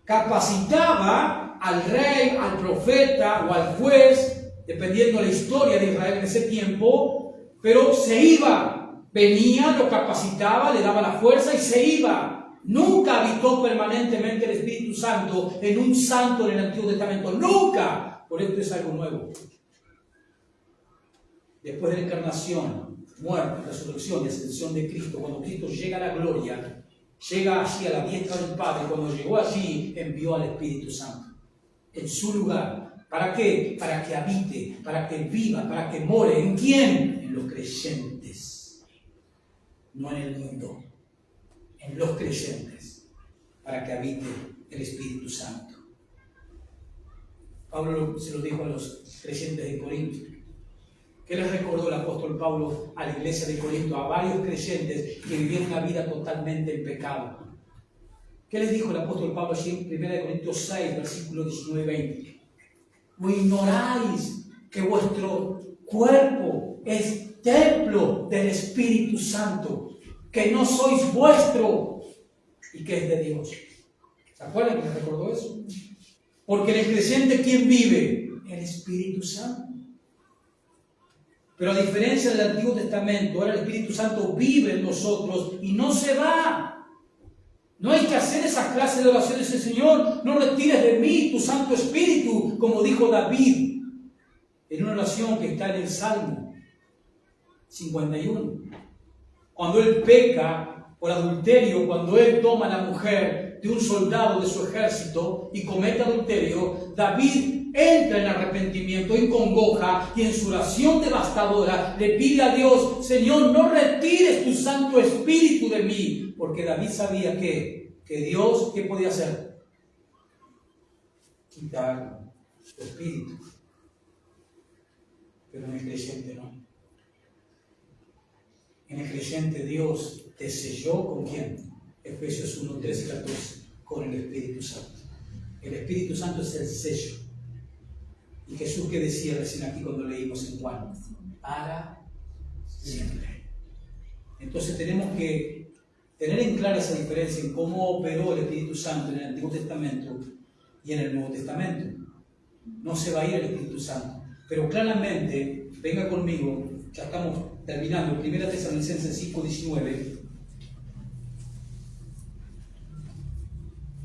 [SPEAKER 1] capacitaba al rey, al profeta o al juez, dependiendo de la historia de Israel en ese tiempo, pero se iba. Venía, lo capacitaba, le daba la fuerza y se iba. Nunca habitó permanentemente el Espíritu Santo en un santo en el Antiguo Testamento. ¡Nunca! Por esto es algo nuevo. Después de la encarnación, muerte, resurrección y ascensión de Cristo, cuando Cristo llega a la gloria, llega allí a la diestra del Padre, cuando llegó allí, envió al Espíritu Santo en su lugar. ¿Para qué? Para que habite, para que viva, para que more. ¿En quién? En los creyentes. No en el mundo, en los creyentes, para que habite el Espíritu Santo. Pablo se lo dijo a los creyentes de Corinto. ¿Qué les recordó el apóstol Pablo a la iglesia de Corinto, a varios creyentes que vivían una vida totalmente en pecado? ¿Qué les dijo el apóstol Pablo allí en 1 Corintios 6, versículo 19-20? ¿O ignoráis que vuestro cuerpo es templo del Espíritu Santo, que no sois vuestro y que es de Dios? ¿Se acuerdan que les recordó eso? Porque en el creyente, ¿quién vive? El Espíritu Santo. Pero a diferencia del Antiguo Testamento, ahora el Espíritu Santo vive en nosotros y no se va. No hay que hacer esas clases de oraciones. Señor, no retires de mí tu Santo Espíritu, como dijo David en una oración que está en el Salmo 51. Cuando él peca por adulterio, cuando él toma a la mujer de un soldado de su ejército y comete adulterio, David entra en arrepentimiento, en congoja, y en su oración devastadora le pide a Dios: Señor, no retires tu Santo Espíritu de mí, porque David sabía que Dios, ¿qué podía hacer? Quitar su Espíritu. Pero en el creyente no. En el creyente Dios te selló ¿con quién? Efesios 1, 13 y 14, con el Espíritu Santo. El Espíritu Santo es el sello. Y Jesús, que decía recién aquí cuando leímos en Juan, para siempre. Entonces tenemos que tener en clara esa diferencia en cómo operó el Espíritu Santo en el Antiguo Testamento y en el Nuevo Testamento. No se va a ir el Espíritu Santo, pero claramente, venga conmigo, ya estamos terminando, 1 Tesalonicenses 5, 19.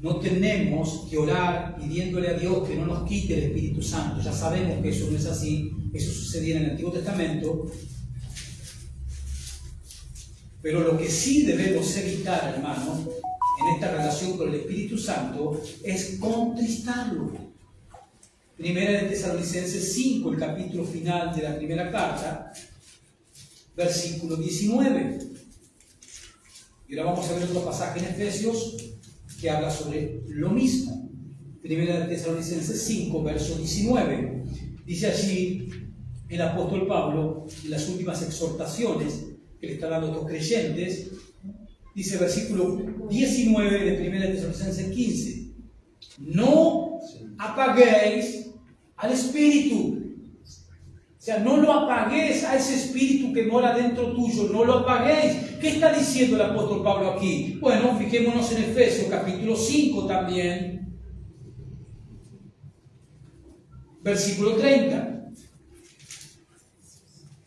[SPEAKER 1] No tenemos que orar pidiéndole a Dios que no nos quite el Espíritu Santo. Ya sabemos que eso no es así. Eso sucedía en el Antiguo Testamento. Pero lo que sí debemos evitar, hermano, en esta relación con el Espíritu Santo, es contristarlo. 1 Tesalonicenses 5, el capítulo final de la primera carta, versículo 19. Y ahora vamos a ver otro pasaje en Efesios que habla sobre lo mismo. Primera de Tesalonicenses 5, verso 19. Dice allí el apóstol Pablo, en las últimas exhortaciones que le está dando a estos creyentes, dice versículo 19 de Primera de Tesalonicenses 15. No apaguéis al Espíritu. O sea, no lo apaguéis a ese Espíritu que mora dentro tuyo, no lo apaguéis. ¿Qué está diciendo el apóstol Pablo aquí? Bueno, fijémonos en Efesios capítulo 5 también, versículo 30.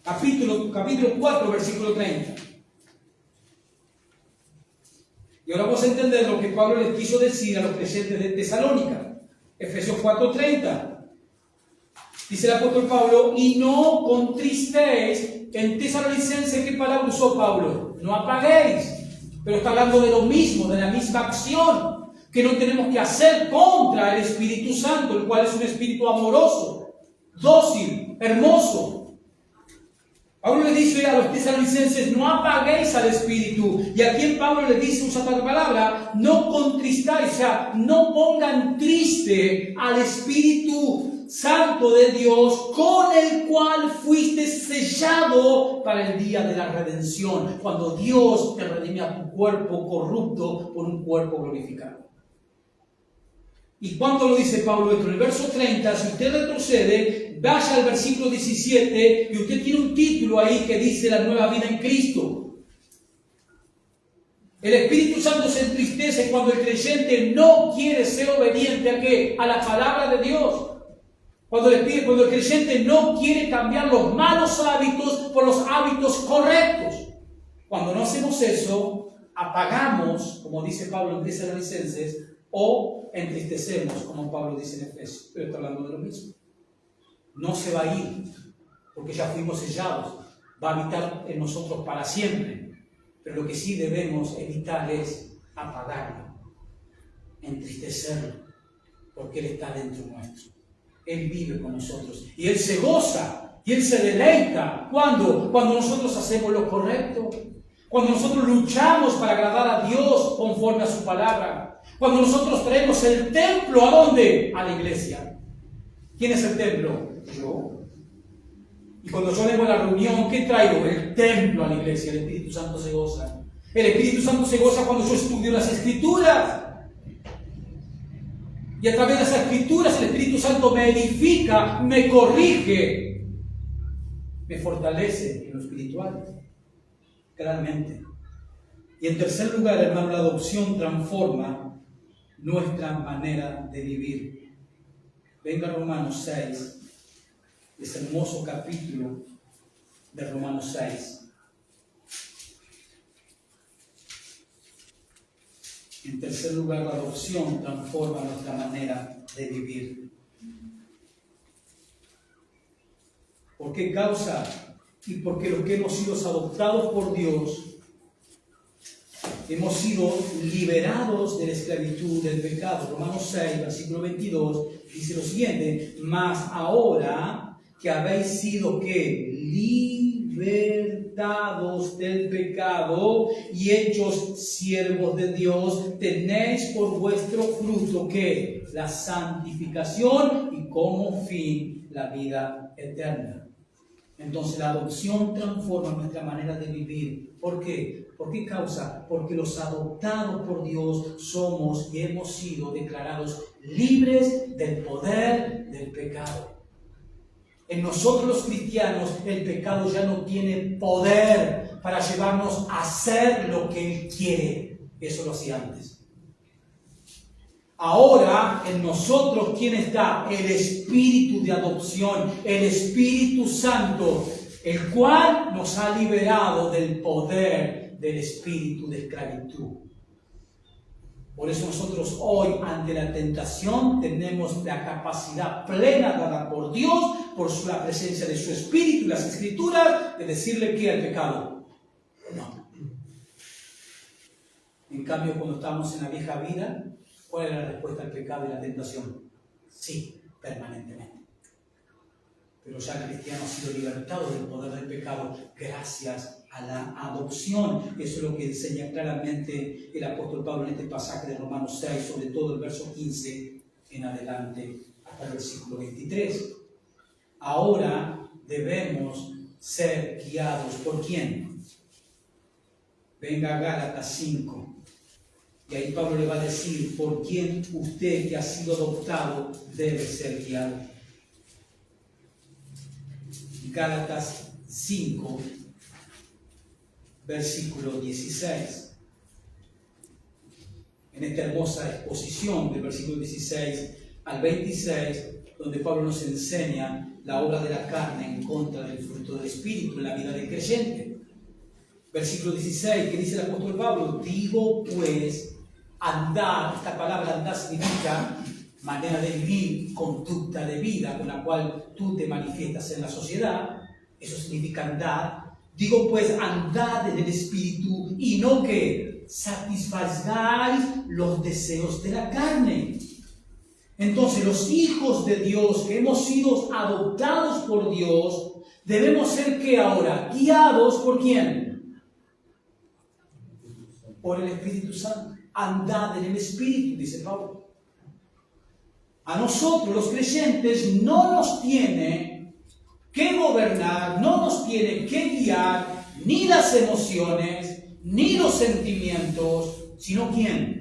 [SPEAKER 1] Capítulo 4, versículo 30. Y ahora vamos a entender lo que Pablo les quiso decir a los creyentes de Tesalónica. Efesios 4:30. Dice el apóstol Pablo, y no contristéis. En Tesalonicenses, ¿qué palabra usó Pablo? No apaguéis. Pero está hablando de lo mismo, de la misma acción que no tenemos que hacer contra el Espíritu Santo, el cual es un espíritu amoroso, dócil, hermoso. Pablo le dice a los tesalonicenses, no apaguéis al Espíritu. Y aquí en Pablo le dice, usa otra palabra, no contristáis, o sea, no pongan triste al Espíritu Santo de Dios, con el cual fuiste sellado para el día de la redención, cuando Dios te redime a tu cuerpo corrupto por un cuerpo glorificado. ¿Y cuándo lo dice Pablo esto? En el verso 30, si usted retrocede, vaya al versículo 17 y usted tiene un título ahí que dice la nueva vida en Cristo. El Espíritu Santo se entristece cuando el creyente no quiere ser obediente ¿a qué? A la palabra de Dios. Cuando el creyente no quiere cambiar los malos hábitos por los hábitos correctos. Cuando no hacemos eso, apagamos, como dice Pablo en Tesalonicenses, o entristecemos, como Pablo dice en Efesios. Pero está hablando de lo mismo. No se va a ir, porque ya fuimos sellados. Va a habitar en nosotros para siempre. Pero lo que sí debemos evitar es apagarlo, entristecerlo, porque Él está dentro nuestro. Él vive con nosotros. Y Él se goza, y Él se deleita. ¿Cuándo? Cuando nosotros hacemos lo correcto. Cuando nosotros luchamos para agradar a Dios conforme a su palabra. Cuando nosotros traemos el templo, ¿a dónde? A la iglesia. ¿Quién es el templo? Yo. Y cuando yo vengo a la reunión, ¿qué traigo? El templo a la iglesia. El Espíritu Santo se goza. El Espíritu Santo se goza cuando yo estudio las Escrituras. Y a través de las Escrituras el Espíritu Santo me edifica, me corrige, me fortalece en lo espiritual. Claramente. Y en tercer lugar, hermano, la adopción transforma nuestra manera de vivir. Venga Romanos 6, ese hermoso capítulo de Romanos 6. En tercer lugar, la adopción transforma nuestra manera de vivir. ¿Por qué causa? Y porque los que hemos sido adoptados por Dios, hemos sido liberados de la esclavitud del pecado. Romanos 6, versículo 22, dice lo siguiente: mas ahora que habéis sido ¿qué? Libertados del pecado y hechos siervos de Dios, tenéis por vuestro fruto ¿qué? La santificación y como fin la vida eterna. Entonces la adopción transforma nuestra manera de vivir. ¿Por qué? ¿Por qué causa? Porque los adoptados por Dios somos y hemos sido declarados libres del poder del pecado. En nosotros los cristianos el pecado ya no tiene poder para llevarnos a hacer lo que Él quiere. Eso lo hacía antes. Ahora en nosotros, ¿quién está? El Espíritu de adopción, el Espíritu Santo, el cual nos ha liberado del poder del espíritu de esclavitud. Por eso nosotros hoy, ante la tentación, tenemos la capacidad plena dada por Dios, por la presencia de su Espíritu y las Escrituras, de decirle que al pecado no. En cambio, cuando estamos en la vieja vida, ¿cuál es la respuesta al pecado y la tentación? Sí, permanentemente. Pero ya el cristiano ha sido libertado del poder del pecado gracias a a la adopción. Eso es lo que enseña claramente el apóstol Pablo en este pasaje de Romanos 6, sobre todo el verso 15 en adelante hasta el versículo 23. Ahora debemos ser guiados ¿por quién? Venga a Gálatas 5. Y ahí Pablo le va a decir por quién usted que ha sido adoptado debe ser guiado. Gálatas 5, versículo 16. En esta hermosa exposición del versículo 16 al 26, donde Pablo nos enseña la obra de la carne en contra del fruto del Espíritu en la vida del creyente. Versículo 16, que dice el apóstol Pablo: digo pues, andar. Esta palabra andar significa manera de vivir, conducta de vida con la cual tú te manifiestas en la sociedad. Eso significa andar. Digo pues, andad en el Espíritu y no que satisfagáis los deseos de la carne. Entonces los hijos de Dios que hemos sido adoptados por Dios debemos ser ¿qué ahora? Guiados ¿por quién? Por el Espíritu Santo. Andad en el Espíritu, dice Pablo. A nosotros los creyentes no nos tiene que gobernar, no nos tiene que guiar ni las emociones, ni los sentimientos, sino ¿quién?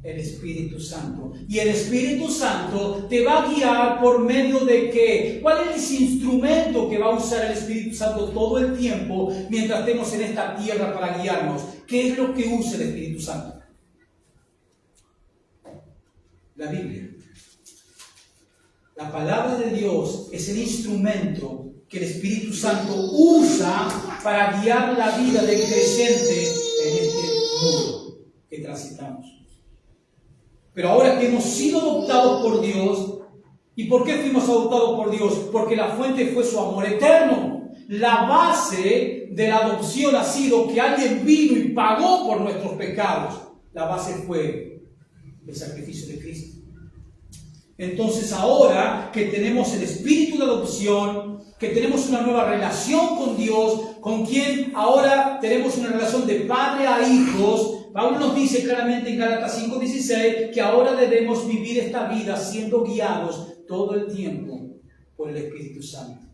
[SPEAKER 1] El Espíritu Santo. Y el Espíritu Santo te va a guiar por medio de ¿qué? ¿Cuál es ese instrumento que va a usar el Espíritu Santo todo el tiempo mientras estemos en esta tierra para guiarnos? ¿Qué es lo que usa el Espíritu Santo? La Biblia. La palabra de Dios es el instrumento que el Espíritu Santo usa para guiar la vida del creyente en este mundo que transitamos. Pero ahora que hemos sido adoptados por Dios, ¿y por qué fuimos adoptados por Dios? Porque la fuente fue su amor eterno. La base de la adopción ha sido que alguien vino y pagó por nuestros pecados. La base fue el sacrificio de Cristo. Entonces ahora que tenemos el espíritu de adopción, que tenemos una nueva relación con Dios, con quien ahora tenemos una relación de padre a hijos, Pablo nos dice claramente en Gálatas 5:16 que ahora debemos vivir esta vida siendo guiados todo el tiempo por el Espíritu Santo.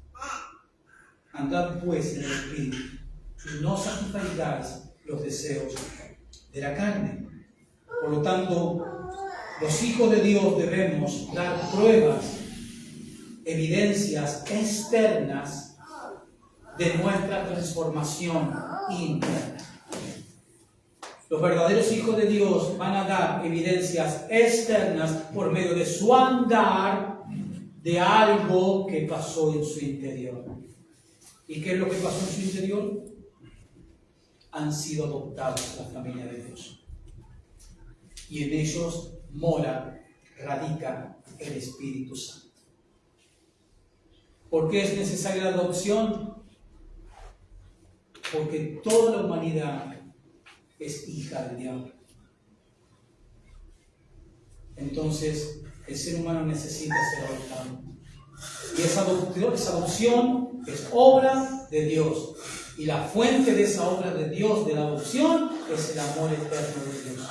[SPEAKER 1] Andad pues en el Espíritu y no satisfagáis los deseos de la carne. Por lo tanto, los hijos de Dios debemos dar pruebas, evidencias externas de nuestra transformación interna. Los verdaderos hijos de Dios van a dar evidencias externas por medio de su andar de algo que pasó en su interior. ¿Y qué es lo que pasó en su interior? Han sido adoptados a la familia de Dios. Y en ellos radica el Espíritu Santo. ¿Por qué es necesaria la adopción? Porque toda la humanidad es hija del diablo. Entonces, el ser humano necesita ser adoptado. Y esa adopción es obra de Dios. Y la fuente de esa obra de Dios, de la adopción, es el amor eterno de Dios.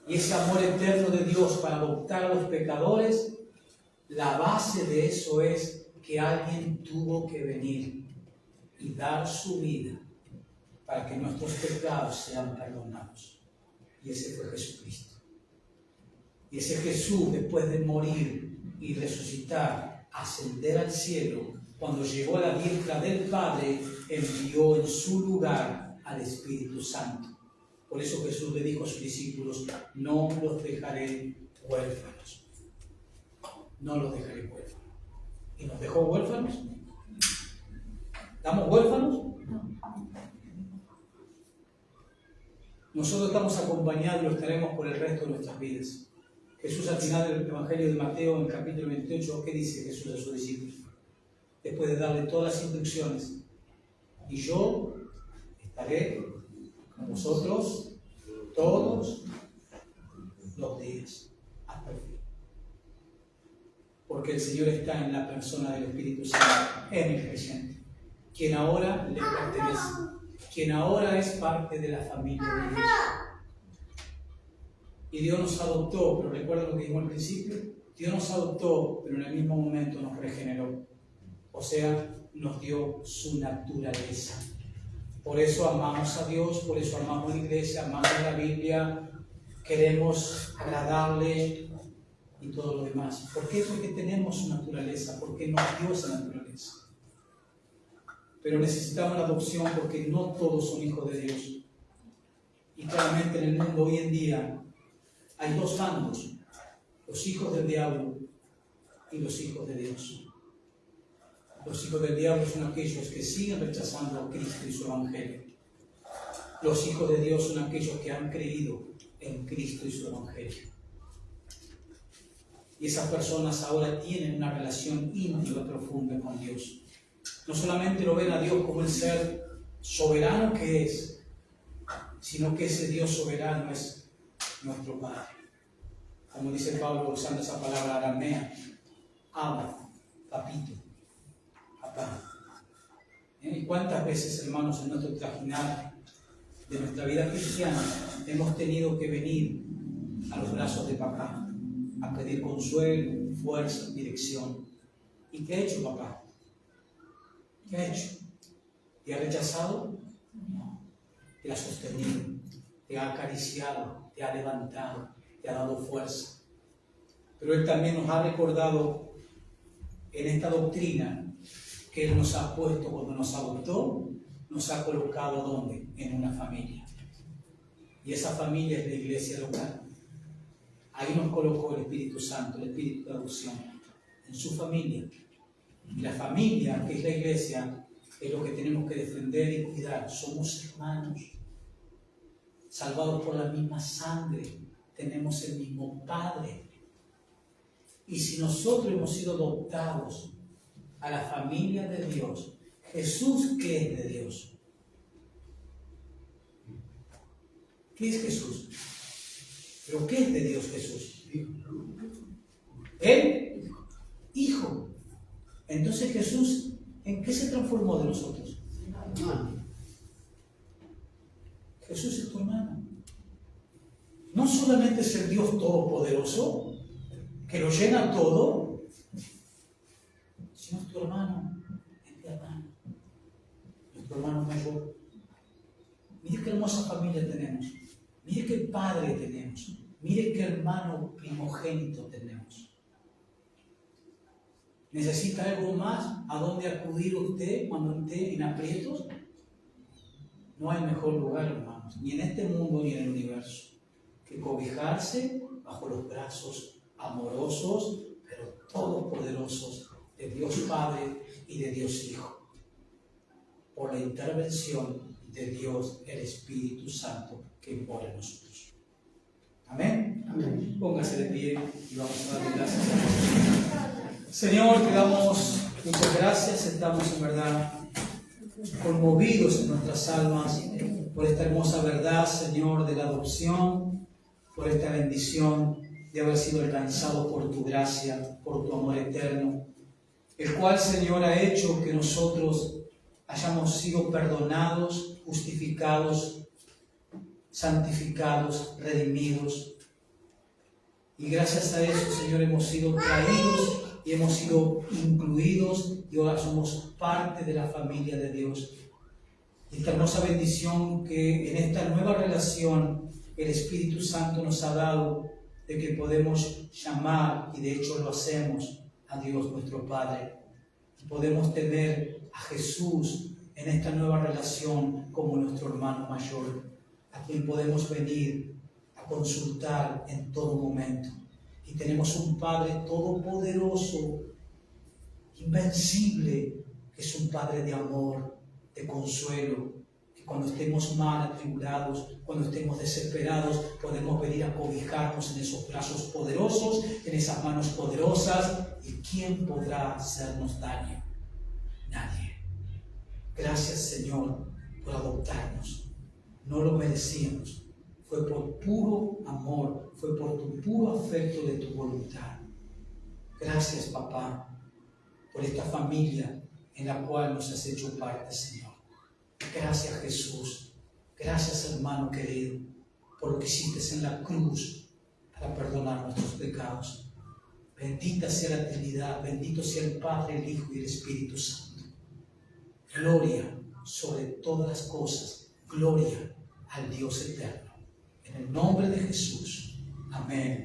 [SPEAKER 1] Y ese amor eterno de Dios para adoptar a los pecadores, la base de eso es que alguien tuvo que venir y dar su vida para que nuestros pecados sean perdonados. Y ese fue Jesucristo. Y ese Jesús, después de morir y resucitar, ascender al cielo, cuando llegó a la diestra del Padre, envió en su lugar al Espíritu Santo. Por eso Jesús le dijo a sus discípulos: no los dejaré huérfanos. No los dejaré huérfanos. ¿Y nos dejó huérfanos? ¿Estamos huérfanos? Nosotros estamos acompañados y lo estaremos por el resto de nuestras vidas. Jesús, al final del Evangelio de Mateo, en el capítulo 28, ¿qué dice Jesús a sus discípulos? Después de darle todas las instrucciones: y yo estaré con vosotros todos los días hasta el fin. Porque el Señor está en la persona del Espíritu Santo, en el creyente. quien ahora le pertenece, quien ahora es parte de la familia de Dios. Y Dios nos adoptó, pero recuerda lo que dijimos al principio, Dios nos adoptó, pero en el mismo momento nos regeneró. O sea, nos dio su naturaleza. Por eso amamos a Dios, por eso amamos la iglesia, amamos la Biblia, queremos agradarle y todo lo demás. ¿Por qué? Porque tenemos su naturaleza, porque nos dio esa naturaleza. Pero necesitamos la adopción porque no todos son hijos de Dios. Y claramente en el mundo hoy en día hay dos bandos, los hijos del diablo y los hijos de Dios. Los hijos del diablo son aquellos que siguen rechazando a Cristo y su Evangelio. Los hijos de Dios son aquellos que han creído en Cristo y su Evangelio. Y esas personas ahora tienen una relación íntima y profunda con Dios. No solamente lo ven a Dios como el ser soberano que es, sino que ese Dios soberano es nuestro Padre. Como dice Pablo usando esa palabra aramea, Abba, papito, papá. ¿Y cuántas veces, hermanos, en nuestro trajinar de nuestra vida cristiana hemos tenido que venir a los brazos de papá a pedir consuelo, fuerza, dirección? ¿Y qué ha hecho papá? ¿Qué ha hecho? ¿Te ha rechazado? No. Te ha sostenido, te ha acariciado, te ha levantado, te ha dado fuerza. Pero Él también nos ha recordado en esta doctrina que Él nos ha puesto cuando nos adoptó, nos ha colocado ¿dónde? En una familia. Y esa familia es la iglesia local. Ahí nos colocó el Espíritu Santo, el Espíritu de adopción, en su familia. Y la familia, que es la iglesia, es lo que tenemos que defender y cuidar. Somos hermanos, salvados por la misma sangre, tenemos el mismo Padre. Y si nosotros hemos sido adoptados a la familia de Dios, Jesús, ¿qué es de Dios? ¿Qué es Jesús? ¿Pero qué es de Dios Jesús? Él, Hijo. Entonces Jesús, ¿en qué se transformó de nosotros? Jesús es tu hermano. No solamente es el Dios todopoderoso, que lo llena todo, sino es tu hermano, es mi hermano, nuestro hermano mayor. Mire qué hermosa familia tenemos, mire qué padre tenemos, mire qué hermano primogénito tenemos. ¿Necesita algo más a dónde acudir usted cuando esté en aprietos? No hay mejor lugar, hermanos, ni en este mundo ni en el universo, que cobijarse bajo los brazos amorosos, pero todopoderosos de Dios Padre y de Dios Hijo, por la intervención de Dios el Espíritu Santo que mora en nosotros. Amén. Amén. Póngase de pie y vamos a darle gracias a Dios. Señor, te damos muchas gracias. Estamos en verdad conmovidos en nuestras almas por esta hermosa verdad, Señor, de la adopción, por esta bendición de haber sido alcanzado por tu gracia, por tu amor eterno, el cual, Señor, ha hecho que nosotros hayamos sido perdonados, justificados, santificados, redimidos. Y gracias a eso, Señor, hemos sido traídos y hemos sido incluidos y ahora somos parte de la familia de Dios. Y esta hermosa bendición que en esta nueva relación el Espíritu Santo nos ha dado, de que podemos llamar, y de hecho lo hacemos, a Dios nuestro Padre. Y podemos tener a Jesús en esta nueva relación como nuestro hermano mayor, a quien podemos venir a consultar en todo momento. Y tenemos un Padre todopoderoso, invencible, que es un Padre de amor, de consuelo, que cuando estemos mal atribulados, cuando estemos desesperados, podemos venir a cobijarnos en esos brazos poderosos, en esas manos poderosas. ¿Y quién podrá hacernos daño? Nadie. Gracias, Señor, por adoptarnos. No lo merecíamos. Fue por puro amor, fue por tu puro afecto de tu voluntad. Gracias, papá, por esta familia en la cual nos has hecho parte, Señor. Gracias, Jesús. Gracias, hermano querido, por lo que hiciste en la cruz para perdonar nuestros pecados. Bendita sea la Trinidad, bendito sea el Padre, el Hijo y el Espíritu Santo. Gloria sobre todas las cosas, gloria al Dios eterno. En el nombre de Jesús. Amén.